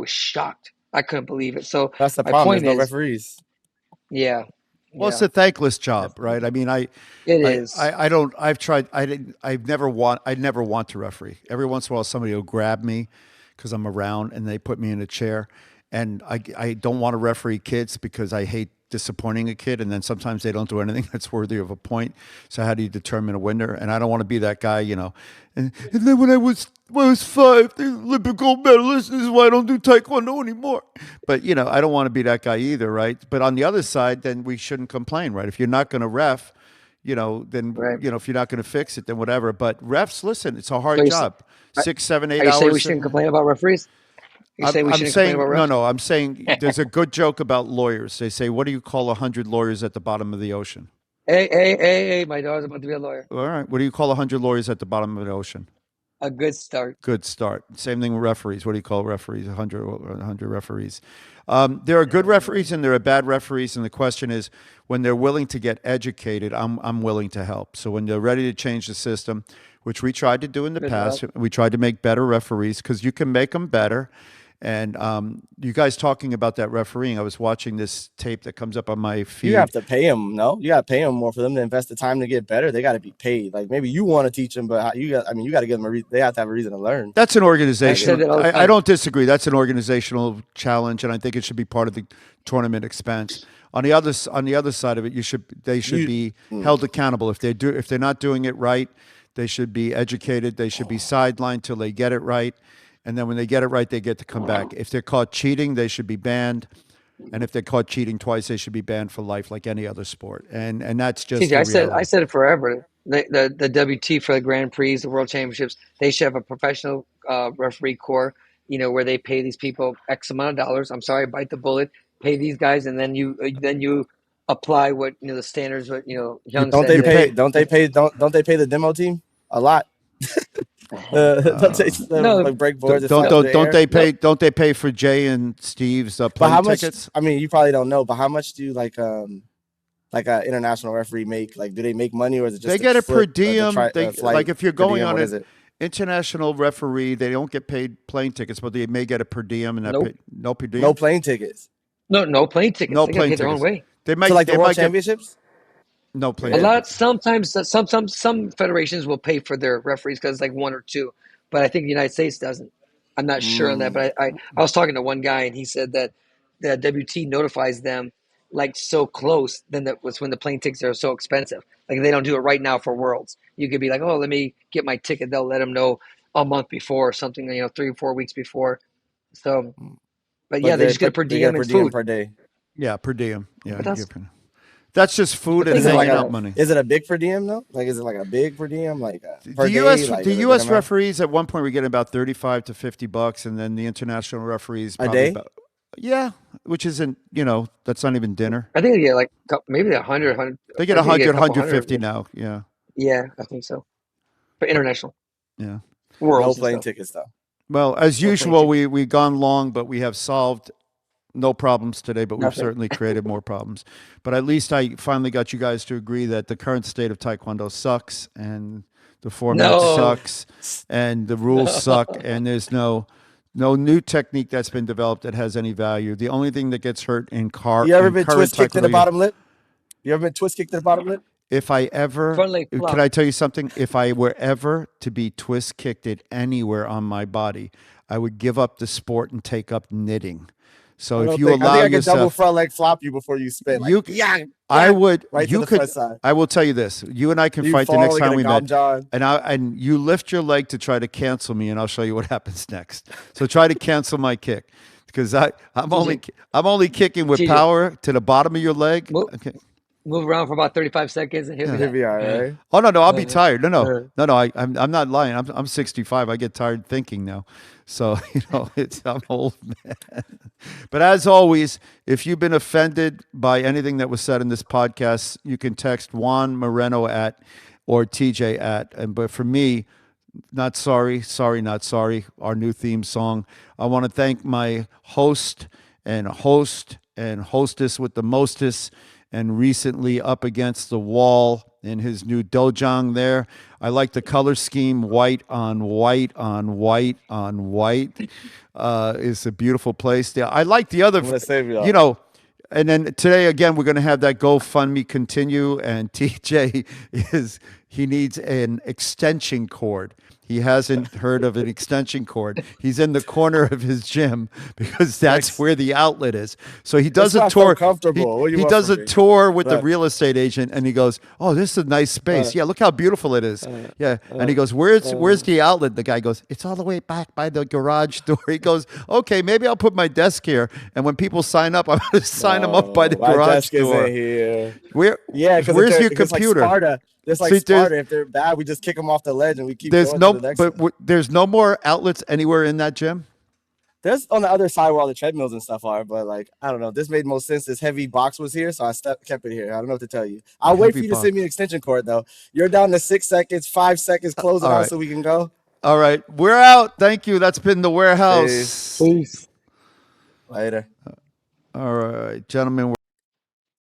shocked. I couldn't believe it. So that's the problem. There's no referees. Yeah. Well, it's a thankless job, right? I mean, it is. I've tried. I never want to referee. Every once in a while, somebody will grab me because I'm around and they put me in a chair. And I don't want to referee kids because I hate disappointing a kid. And then sometimes they don't do anything that's worthy of a point. So how do you determine a winner? And I don't want to be that guy, And then when I was 5, the Olympic gold medalist, this is why I don't do Taekwondo anymore. But, I don't want to be that guy either, right? But on the other side, then we shouldn't complain, right? If you're not going to ref, then, right. If you're not going to fix it, then whatever. But refs, listen, it's a hard job. 6, 7, 8 hours. Are you saying we shouldn't complain about referees? I'm saying there's a good joke about lawyers. They say, what do you call 100 lawyers at the bottom of the ocean? Hey, my daughter's about to be a lawyer. All right. What do you call 100 lawyers at the bottom of the ocean? A good start. Good start. Same thing with referees. What do you call referees? 100 referees. There are good referees and there are bad referees. And the question is, when they're willing to get educated, I'm willing to help. So when they're ready to change the system, which we tried to do in the past, we tried to make better referees because you can make them better. And you guys talking about that refereeing, I was watching this tape that comes up on my feed. You have to pay them, no? You got to pay them more for them to invest the time to get better. They got to be paid. Like maybe you want to teach them, but you got to give them they have to have a reason to learn. That's an organizational. that all the I time. don't disagree. That's an organizational challenge, and I think it should be part of the tournament expense. On the other side of it, they should be held accountable if they're not doing it right. They should be educated. They should be sidelined till they get it right, and then when they get it right, they get to come back. If they're caught cheating, they should be banned, and if they're caught cheating twice, they should be banned for life, like any other sport. And that's just TJ, the I reality. said it forever. The WT for the Grand Prix, the World Championships, they should have a professional referee corps. Where they pay these people X amount of dollars. I'm sorry, bite the bullet, pay these guys, and then you apply what the standards. What Young Don't said. Don't they pay the demo team a lot? Don't they No. like break boards? and fly through the Don't air? they pay? Don't they pay for Jay and Steve's But plane how much? tickets? I mean, you probably don't know, but how much do like an international referee make? Like, do they make money, or is it just They the get a per flip, diem. flight Like if you're per going diem? on What an is it? international referee, they don't get paid plane tickets, but they may get a per diem, and Nope. no per diem. No plane tickets. No plane tickets. No They gotta plane pay their own tickets. way. They might So like they the World might get Championships. no plane A Yeah. lot. tickets. Sometimes some federations will pay for their referees because it's like one or two, but I think the United States doesn't. I'm not sure on that, but I was talking to one guy and he said that the WT notifies them like so close. Then that was when the plane tickets are so expensive. Like they don't do it right now for Worlds. You could be like, oh, let me get my ticket. They'll let them know a month before or something. 3 or 4 weeks before. So, but yeah, they just get per They get diem a per and diem food. per day. Yeah, per diem. Yeah, But that's- that's just food and Is it hanging like out a- money. Is it a big per diem though? Like, is it like a big per diem? Like per The day? U.S. Like, the is it a U.S. big amount? referees at one point were getting about $35 to $50, and then the international referees A probably day? about, which isn't that's not even dinner. I think they get like maybe 100. They get I think 100, a couple 150 now. Yeah, Yeah, I think so. For international yeah. No worlds. plane and stuff. tickets though. Well, as No usual, plane we've gone long, but we have solved no problems today, but we've Nothing. certainly created more problems. But at least I finally got you guys to agree that the current state of Taekwondo sucks, and the format No. sucks, and the rules suck, and there's no new technique that's been developed that has any value. The only thing that gets hurt in You ever in been current twist kicked to the Taekwondo- bottom lip? You ever been twist kicked to the bottom lip? If I ever, Front leg flop. could I tell you something? If I were ever to be twist kicked at anywhere on my body, I would give up the sport and take up knitting. So if you I allow think I can double yourself, front leg flop you before you spin. Like, You- yeah, I would. right to you the could. front side. I will tell you this: you and I can You fight the fall, next you time get a we Gom met, John. and you lift your leg to try to cancel me, and I'll show you what happens next. So try to cancel my kick, because I'm only kicking with TJ. power to the bottom of your leg. Well- Okay. Move around for about 35 seconds and hit He'll be all right. Oh no, I'll be tired. No. uh. I'm not lying. I'm 65. I get tired thinking now. So I'm old man. But as always, if you've been offended by anything that was said in this podcast, you can text Juan Moreno at or TJ at. But for me, not sorry, not sorry. Our new theme song. I want to thank my host and hostess with the mostest, and recently up against the wall in his new dojang there. I like the color scheme, white on white on white on white. It's a beautiful place there. I like the other, I'm gonna save you. And then today again, we're going to have that GoFundMe continue. And TJ he needs an extension cord. He hasn't heard of an extension cord. He's in the corner of his gym because that's where the outlet is. So he does That's a why I'm so tour. comfortable. What do you He want does from a me? tour with the Right. real estate agent, and he goes, "Oh, this is a nice space. Yeah, look how beautiful it is. Yeah." And he goes, "Where's the outlet?" The guy goes, "It's all the way back by the garage door." He goes, "Okay, maybe I'll put my desk here, and when people sign up, I'm going to sign them up by the My garage desk door." isn't here. Yeah, because where's your computer? Like Sparta. There's like See, Sparta. If they're bad, we just kick them off the ledge and we keep There's going no, to the next but one. there's no more outlets anywhere in that gym. There's on the other side where all the treadmills and stuff are, but like I don't know. This made most sense. This heavy box was here, so I kept it here. I don't know what to tell you. I'll wait for Heavy you to box. send me an extension cord though. You're down to 6 seconds, 5 seconds. Close it all out right. so we can go. All right, we're out. Thank you. That's been the warehouse. Peace. Peace. Later. All right, gentlemen.